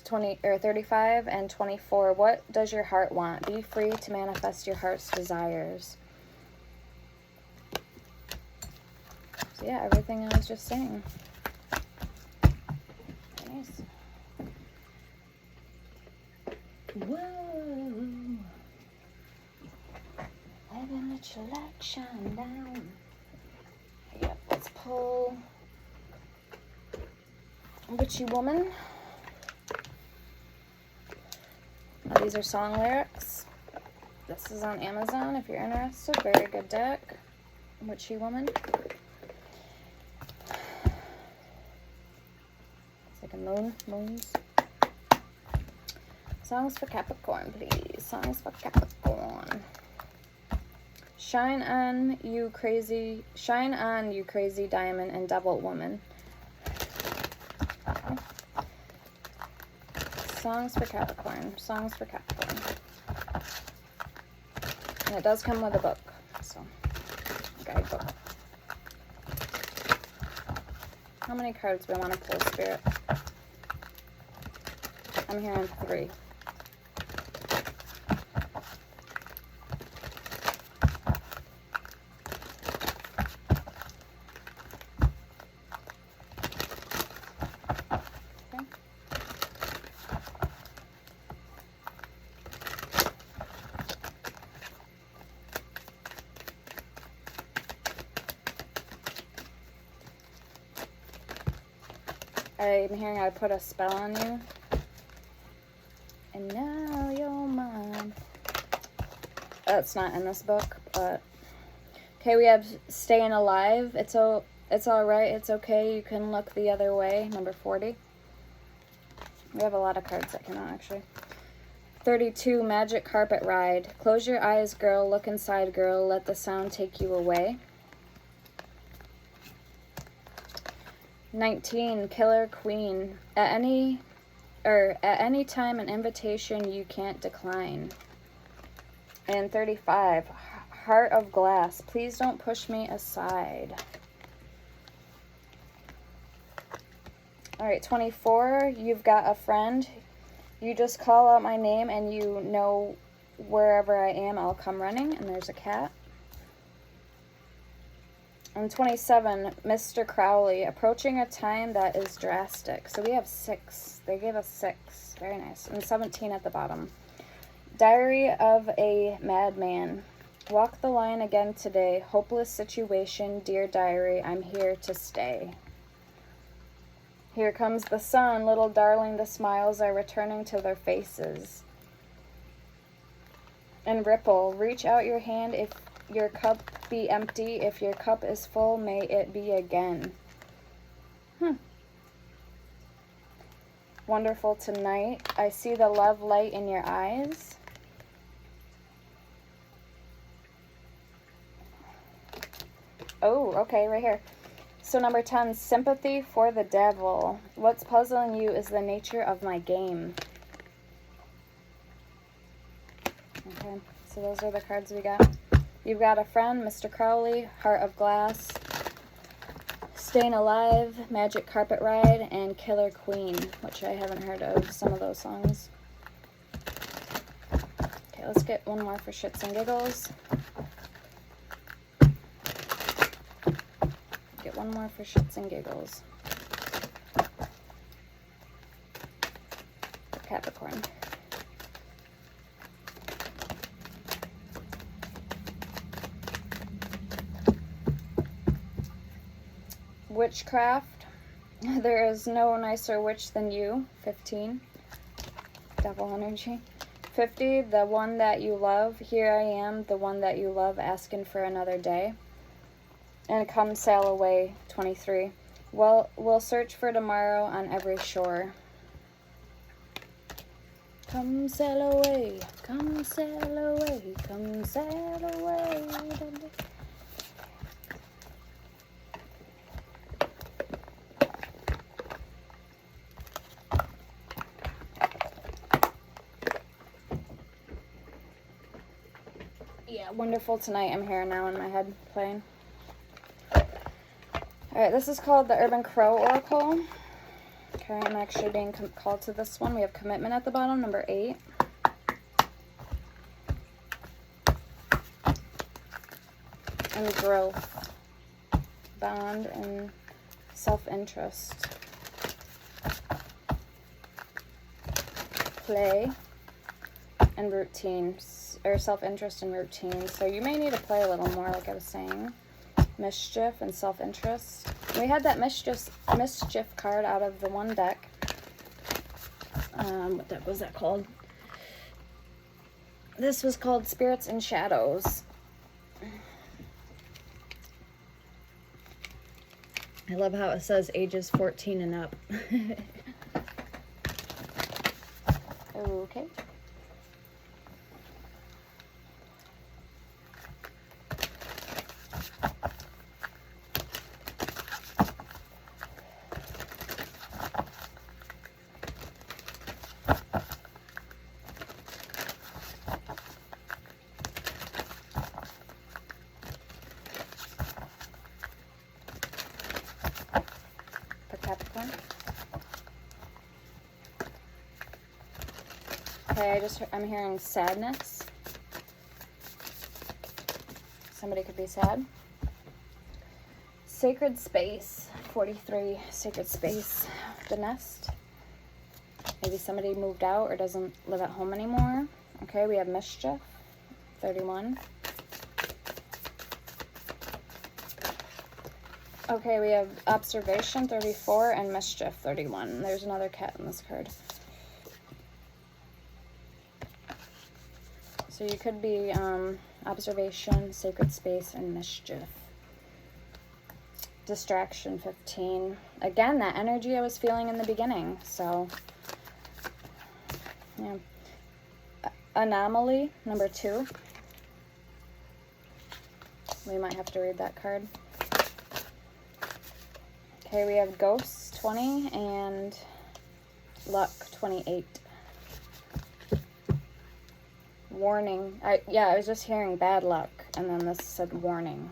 35 and 24. What does your heart want? Be free to manifest your heart's desires. So yeah, everything I was just saying. shine down. Yep, let's pull Witchy Woman. Now, these are song lyrics. This is on Amazon if you're interested. Very good deck. Witchy Woman. It's like a moons. Songs for Capricorn, please. Songs for Capricorn. Shine on, you crazy diamond and devil woman. Okay. Songs for Capricorn. Songs for Capricorn. And it does come with a book, so guidebook. How many cards do we want to pull, Spirit? I'm hearing 3. I'm hearing I put a spell on you. And now you're mine. That's not in this book, but... Okay, we have Staying Alive. It's alright, it's okay, you can look the other way. Number 40. We have a lot of cards that come out, actually. 32, Magic Carpet Ride. Close your eyes, girl. Look inside, girl. Let the sound take you away. 19, Killer Queen. At any time, an invitation you can't decline. And 35, Heart of Glass. Please don't push me aside. All right, 24, You've Got a Friend. You just call out my name and you know wherever I am, I'll come running. And there's a cat. And 27, Mr. Crowley, approaching a time that is drastic. So we have 6. They gave us 6. Very nice. And 17 at the bottom. Diary of a Madman. Walk the line again today. Hopeless situation, dear diary, I'm here to stay. Here comes the sun, little darling, the smiles are returning to their faces. And Ripple, reach out your hand if your cup be empty. If your cup is full, may it be again. Wonderful tonight. I see the love light in your eyes. Oh, okay, right here. So number 10, Sympathy for the Devil. What's puzzling you is the nature of my game. Okay, so those are the cards we got. You've Got a Friend, Mr. Crowley, Heart of Glass, Staying Alive, Magic Carpet Ride, and Killer Queen, which I haven't heard of some of those songs. Okay, let's get one more for shits and giggles. Get one more for shits and giggles. Capricorn. Witchcraft. There is no nicer witch than you. 15. Devil energy. 50. The one that you love. Here I am, the one that you love, asking for another day. And come sail away. 23. Well, we'll search for tomorrow on every shore. Come sail away. Come sail away. Come sail away. Yeah, Wonderful Tonight. I'm here now in my head playing. Alright, this is called the Urban Crow Oracle. Okay, I'm actually being called to this one. We have Commitment at the bottom, number 8. And Growth. Bond and Self-Interest. Play and Routine. self-interest and routine. So you may need to play a little more, like I was saying. Mischief and self-interest. We had that mischief card out of the one deck. What deck was that called? This was called Spirits and Shadows. I love how it says ages 14 and up. Okay. Capricorn. Okay, I'm hearing sadness. Somebody could be sad. Sacred space, 43, sacred space, the nest. Maybe somebody moved out or doesn't live at home anymore. Okay, we have mischief, 31. Okay, we have observation, 34, and mischief, 31. There's another cat in this card. So you could be observation, sacred space, and mischief. Distraction, 15. Again, that energy I was feeling in the beginning. So, yeah. Anomaly, number 2. We might have to read that card. Okay, we have ghosts, 20, and luck, 28. Warning. I was just hearing bad luck, and then this said warning.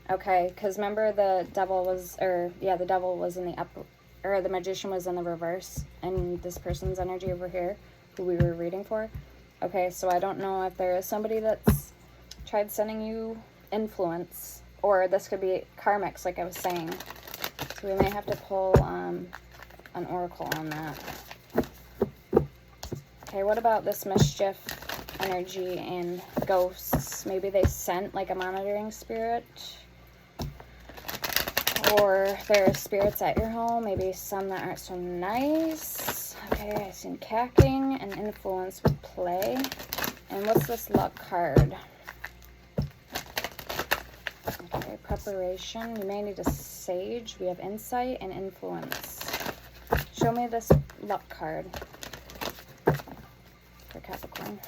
Okay, because remember the devil was, the devil was in the upper, or the magician was in the reverse, and this person's energy over here, who we were reading for. Okay, so I don't know if there is somebody that's tried sending you influence, or this could be karmics, like I was saying. So we may have to pull an oracle on that. Okay, what about this mischief energy and ghosts? Maybe they sent like a monitoring spirit, or there are spirits at your home, maybe some that aren't so nice. Okay, I seen cacking and influence would play. And what's this luck card? Okay, preparation. You may need a sage. We have insight and influence. Show me this luck card for Capricorn.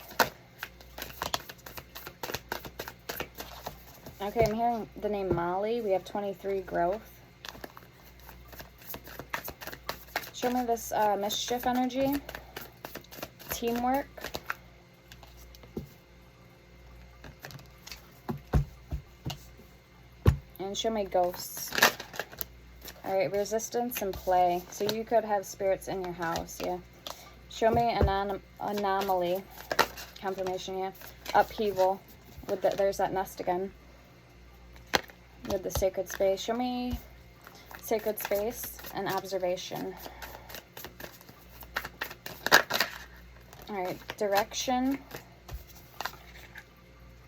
Okay, I'm hearing the name Molly. We have 23, growth. Show me this mischief energy. Teamwork. And show me ghosts. Alright, resistance and play. So you could have spirits in your house, yeah. Show me anomaly. Confirmation, yeah. Upheaval. There's that nest again. With the sacred space. Show me sacred space and observation. Alright, direction.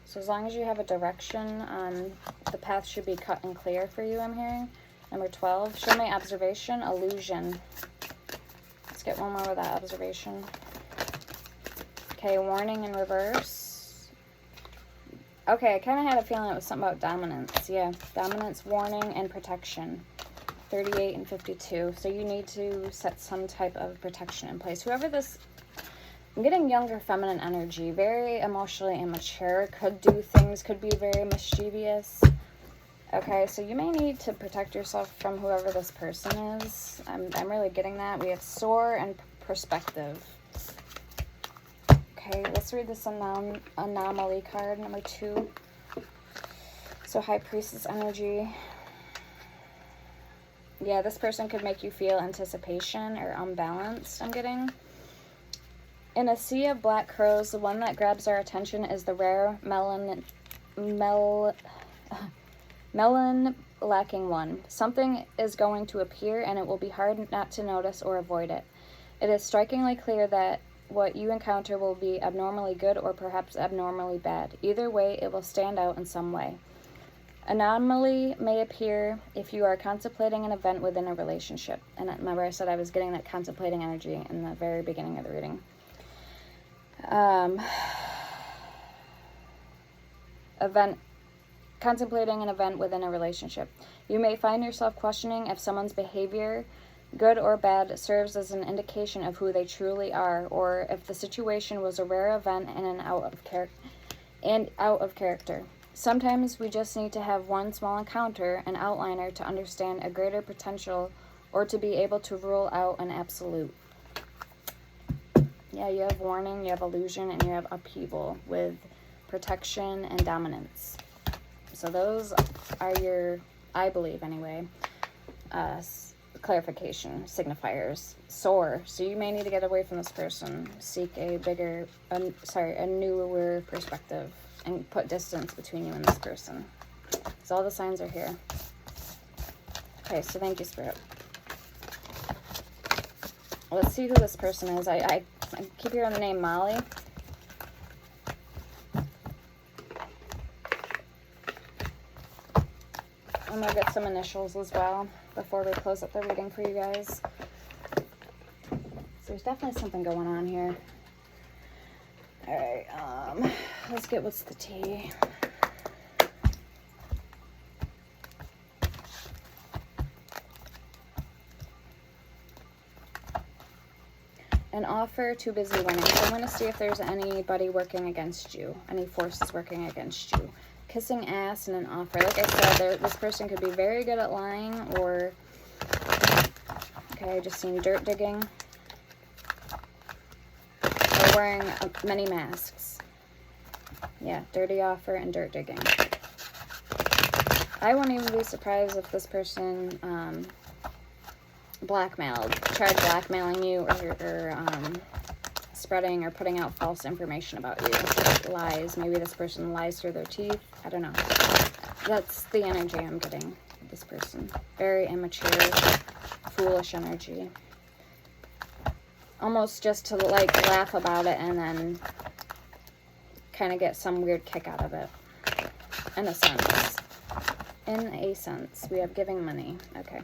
So as long as you have a direction, the path should be cut and clear for you, I'm hearing. Number 12. Show me observation, illusion. Let's get one more with that observation. Okay, warning in reverse. Okay, I kind of had a feeling it was something about dominance. Yeah, dominance, warning, and protection. 38 and 52. So you need to set some type of protection in place. Whoever this... I'm getting younger feminine energy. Very emotionally immature. Could do things. Could be very mischievous. Okay, so you may need to protect yourself from whoever this person is. I'm really getting that. We have soar and perspective. Okay, let's read this anomaly card, number 2. So high priestess energy. Yeah, this person could make you feel anticipation or unbalanced, I'm getting. In a sea of black crows, the one that grabs our attention is the rare melon lacking one. Something is going to appear, and it will be hard not to notice or avoid it. It is strikingly clear that what you encounter will be abnormally good or perhaps abnormally bad. Either way, it will stand out in some way. Anomaly may appear if you are contemplating an event within a relationship. And remember I said I was getting that contemplating energy in the very beginning of the reading. Contemplating an event within a relationship. You may find yourself questioning if someone's behavior, good or bad, serves as an indication of who they truly are, or if the situation was a rare event and out of character. Sometimes we just need to have one small encounter, an outliner, to understand a greater potential or to be able to rule out an absolute. Yeah, you have warning, you have illusion, and you have upheaval with protection and dominance. So those are your, I believe anyway, clarification signifiers. Soar. So you may need to get away from this person, seek a newer perspective, and put distance between you and this person. So all the signs are here. Okay, so thank you, Spirit. Let's see who this person is. I keep hearing the name Molly. I'm going to get some initials as well before we close up the reading for you guys. So there's definitely something going on here. Alright, let's get what's the tea. An offer, too busy winning. So I'm going to see if there's anybody working against you, any forces working against you. Kissing ass and an offer. Like I said, this person could be very good at lying, or, okay, I just seen dirt digging. Or wearing many masks. Yeah, dirty offer and dirt digging. I wouldn't even be surprised if this person tried blackmailing you, or spreading or putting out false information about you. Lies. Maybe this person lies through their teeth. I don't know. That's the energy I'm getting with this person. Very immature, foolish energy. Almost just to like laugh about it and then kind of get some weird kick out of it. In a sense. In a sense. We have giving money. Okay.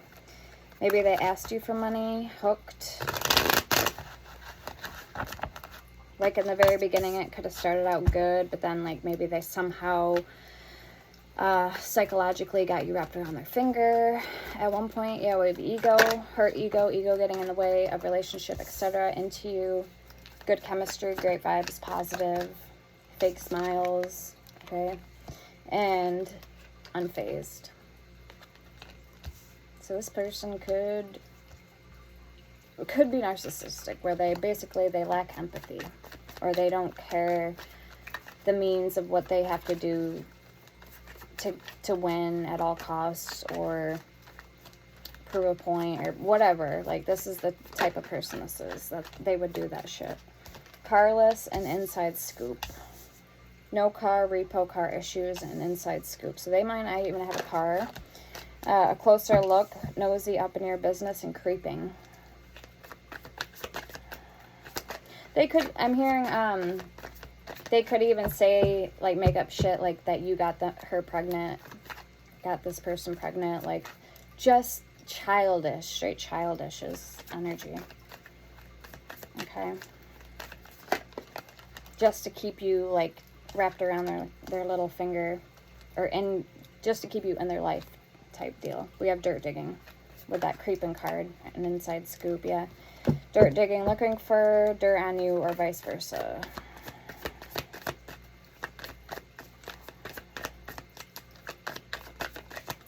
Maybe they asked you for money. Hooked. Like in the very beginning, it could have started out good, but then like maybe they somehow psychologically got you wrapped around their finger at one point. Yeah, we have ego, hurt ego getting in the way of relationship, etc. Into you. Good chemistry, great vibes, positive, fake smiles, okay, and unfazed. So this person could be narcissistic, where they lack empathy, or they don't care the means of what they have to do to win at all costs, or prove a point, or whatever. Like, this is the type of person this is, that they would do that shit. Carless and inside scoop. No car, repo car issues, and inside scoop. So they might not even have a car. A closer look, nosy up in your business, and creeping. They could, I'm hearing, they could even say, like, make up shit, like, that you got this person pregnant, like, just childish, straight childish is energy. Okay. Just to keep you, like, wrapped around their little finger, or just to keep you in their life type deal. We have dirt digging with that creeping card, an inside scoop, yeah. Dirt digging, looking for dirt on you, or vice versa.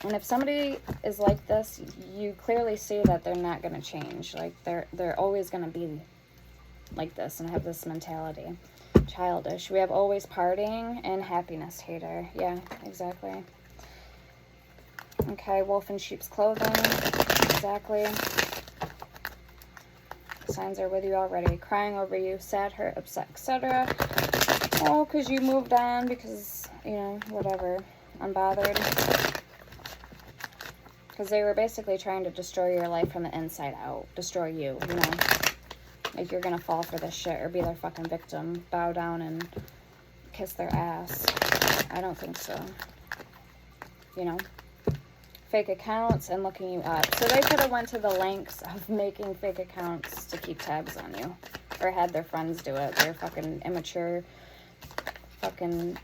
And if somebody is like this, you clearly see that they're not going to change. Like, they're always going to be like this and have this mentality. Childish. We have always partying and happiness hater. Yeah, exactly. Okay, wolf in sheep's clothing. Exactly. Signs are with you already. Crying over you, sad, hurt, upset, etc. Oh, because you moved on, because, you know, whatever. Unbothered. Because they were basically trying to destroy your life from the inside out. Destroy you, you know. Like, you're gonna fall for this shit or be their fucking victim. Bow down and kiss their ass. I don't think so. You know? Fake accounts and looking you up. So they could have went to the lengths of making fake accounts to keep tabs on you. Or had their friends do it. They're fucking immature, fucking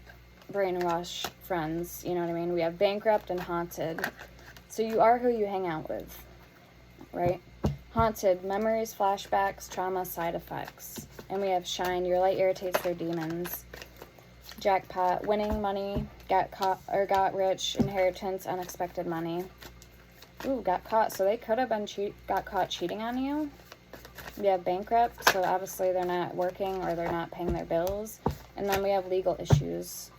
brainwashed friends. You know what I mean? We have bankrupt and haunted. So you are who you hang out with. Right? Haunted, memories, flashbacks, trauma, side effects. And we have shine, your light irritates their demons. Jackpot, winning money, got caught or got rich, inheritance, unexpected money. Ooh, got caught. So they could have been got caught cheating on you. We have bankrupt, so obviously they're not working or they're not paying their bills. And then we have legal issues.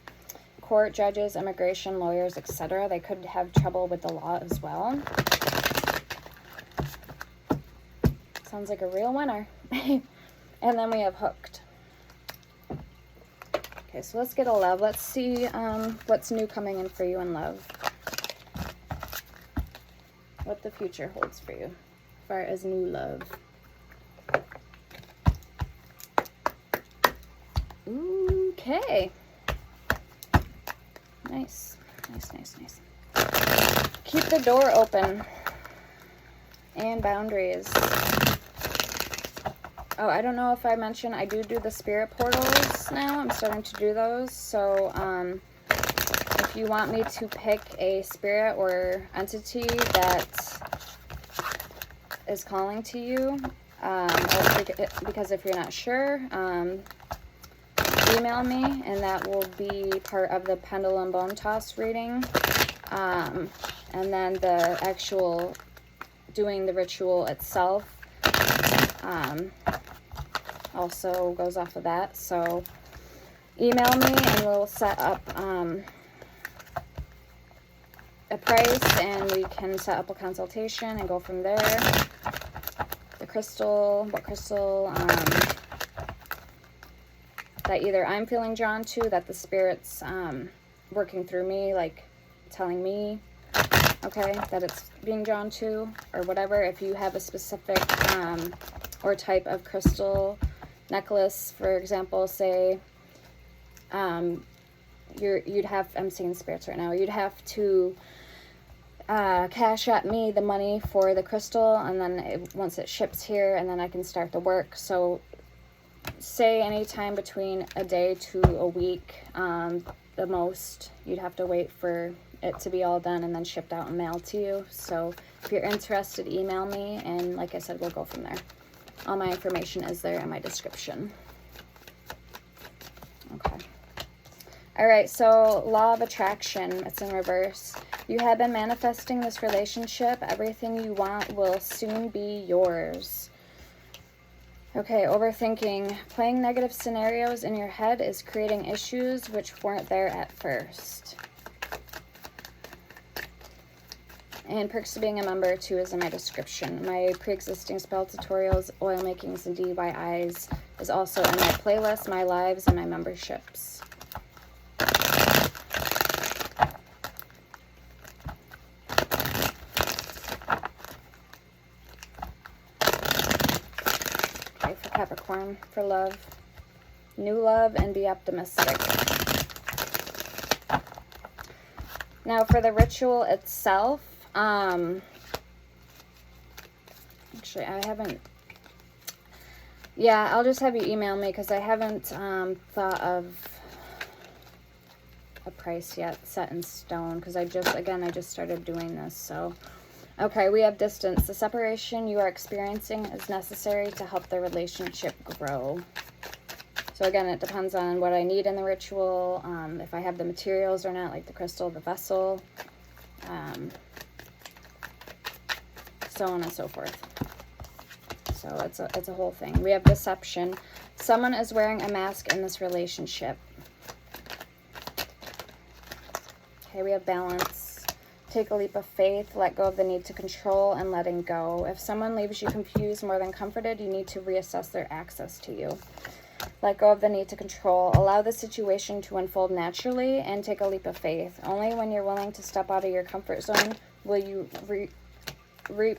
Court, judges, immigration, lawyers, etc. They could have trouble with the law as well. Sounds like a real winner. And then we have hooked. Okay, so let's get a love. Let's see what's new coming in for you in love. What the future holds for you as far as new love. Okay. Nice. Nice, nice, nice. Keep the door open. And boundaries. Oh, I don't know if I mentioned, I do the spirit portals now. I'm starting to do those. So, if you want me to pick a spirit or entity that is calling to you, because if you're not sure, email me, and that will be part of the pendulum bone toss reading. And then the actual doing the ritual itself also goes off of that. So email me and we'll set up a price, and we can set up a consultation and go from there. The crystal, what crystal that either I'm feeling drawn to, that the spirit's working through me, like telling me, okay, that it's being drawn to, or whatever. If you have a specific or type of crystal necklace, for example, say you'd have, I'm seeing spirits right now, you'd have to cash at me the money for the crystal, and then once it ships here, and then I can start the work. So say anytime between a day to a week, the most. You'd have to wait for it to be all done and then shipped out and mailed to you. So if you're interested, email me, and like I said, we'll go from there. All my information is there in my description. Okay. All right, so law of attraction, it's in reverse. You have been manifesting this relationship. Everything you want will soon be yours. Okay, overthinking. Playing negative scenarios in your head is creating issues which weren't there at first. And perks to being a member, too, is in my description. My pre-existing spell tutorials, oil makings, and DIYs is also in my playlist, my lives, and my memberships. Okay, for Capricorn, for love. New love and be optimistic. Now, for the ritual itself, actually, I haven't, yeah, I'll just have you email me, because I haven't thought of a price yet set in stone, because I just started doing this. So okay, we have distance. The separation you are experiencing is necessary to help the relationship grow. So again, it depends on what I need in the ritual, if I have the materials or not, like the crystal, the vessel, so on and so forth. So it's a whole thing. We have deception. Someone is wearing a mask in this relationship. Okay, we have balance. Take a leap of faith. Let go of the need to control and letting go. If someone leaves you confused more than comforted, you need to reassess their access to you. Let go of the need to control. Allow the situation to unfold naturally and take a leap of faith. Only when you're willing to step out of your comfort zone will you reap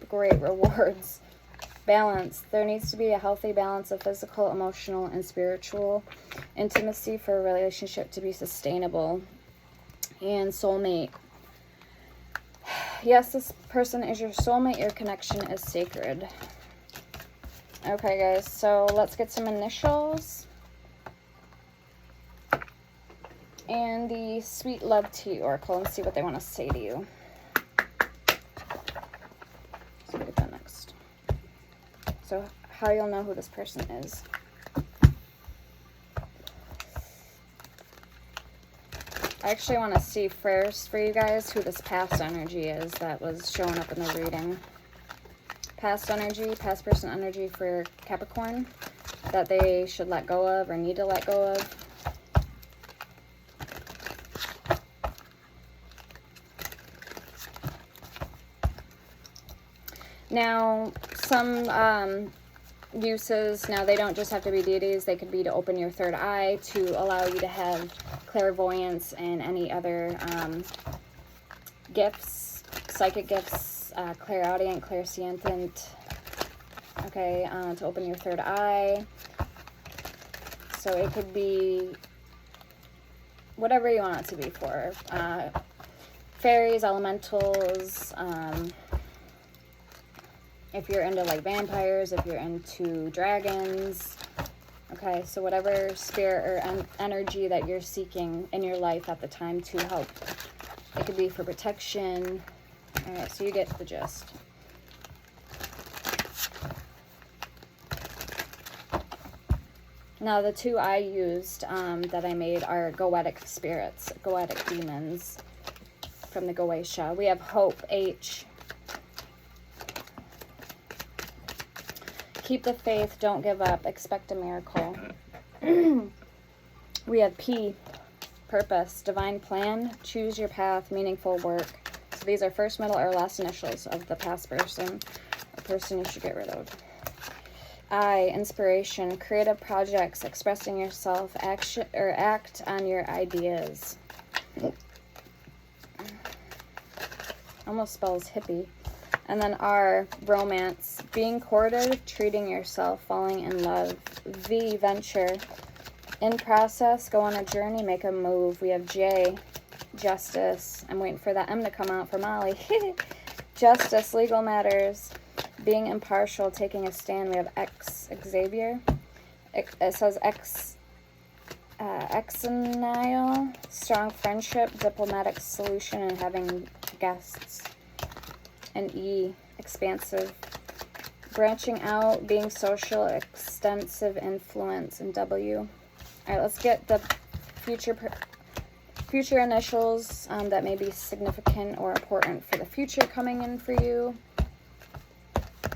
great rewards. Balance. There needs to be a healthy balance of physical, emotional, and spiritual intimacy for a relationship to be sustainable. And soulmate. Yes, this person is your soulmate. Your connection is sacred. Okay, guys, so let's get some initials. And the Sweet Love Tea Oracle and see what they want to say to you. So we'll get that next. So how you'll know who this person is. I actually want to see first for you guys who this past energy is that was showing up in the reading. Past energy, past person energy for Capricorn that they should let go of or need to let go of. Now, some uses, now they don't just have to be deities, they could be to open your third eye, to allow you to have clairvoyance and any other gifts, psychic gifts, clairaudient, clairsentient, okay, to open your third eye. So it could be whatever you want it to be for. Fairies, elementals, if you're into like vampires, if you're into dragons, okay, so whatever spirit or energy that you're seeking in your life at the time to help. It could be for protection. All right, so you get the gist. Now, the two I used that I made are goetic spirits, goetic demons from the Goetia. We have Hope, H. Keep the faith, don't give up, expect a miracle. We have P, purpose, divine plan, choose your path, meaningful work. So these are first, middle, or last initials of the past person, a person you should get rid of. I, inspiration, creative projects, expressing yourself, action or act on your ideas. Almost spells hippie. And then R, romance, being courted, treating yourself, falling in love. V, venture, in process, go on a journey, make a move. We have J, justice. I'm waiting for that M to come out for Molly. Justice, legal matters, being impartial, taking a stand. We have X, Xavier. It says X, exennial, strong friendship, diplomatic solution, and having guests. And E, expansive, branching out, being social, extensive influence. And W. All right, let's get the future initials that may be significant or important for the future coming in for you,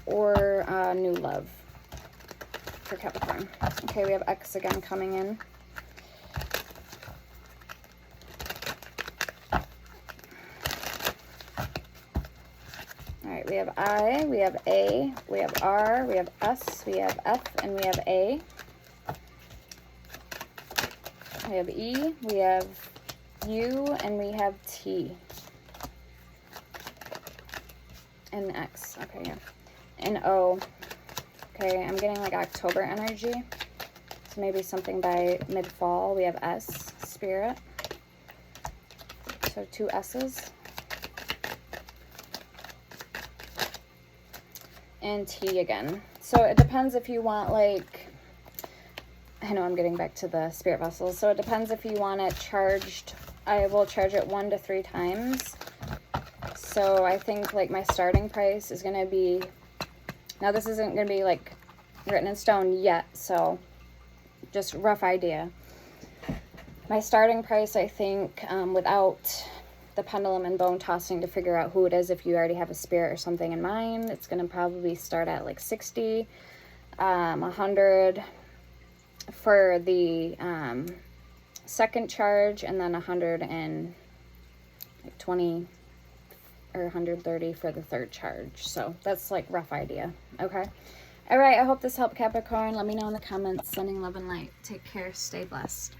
or new love for Capricorn. Okay, we have X again coming in. We have I, we have A, we have R, we have S, we have F, and we have A. We have E, we have U, and we have T. And X, okay, yeah. And O. Okay, I'm getting like October energy. So maybe something by mid-fall. We have S, spirit. So 2 S's. And T again. So it depends if you want, like, I know I'm getting back to the spirit vessels. So it depends if you want it charged. I will charge it 1 to 3 times. So I think like my starting price is going to be, now this isn't going to be like written in stone yet. So just rough idea. My starting price, I think, without the pendulum and bone tossing to figure out who it is, if you already have a spirit or something in mind, it's going to probably start at like 60, 100 for the second charge, and then 120 or 130 for the third charge. So that's like rough idea. Okay. All right. I hope this helped, Capricorn. Let me know in the comments. Sending love and light. Take care. Stay blessed.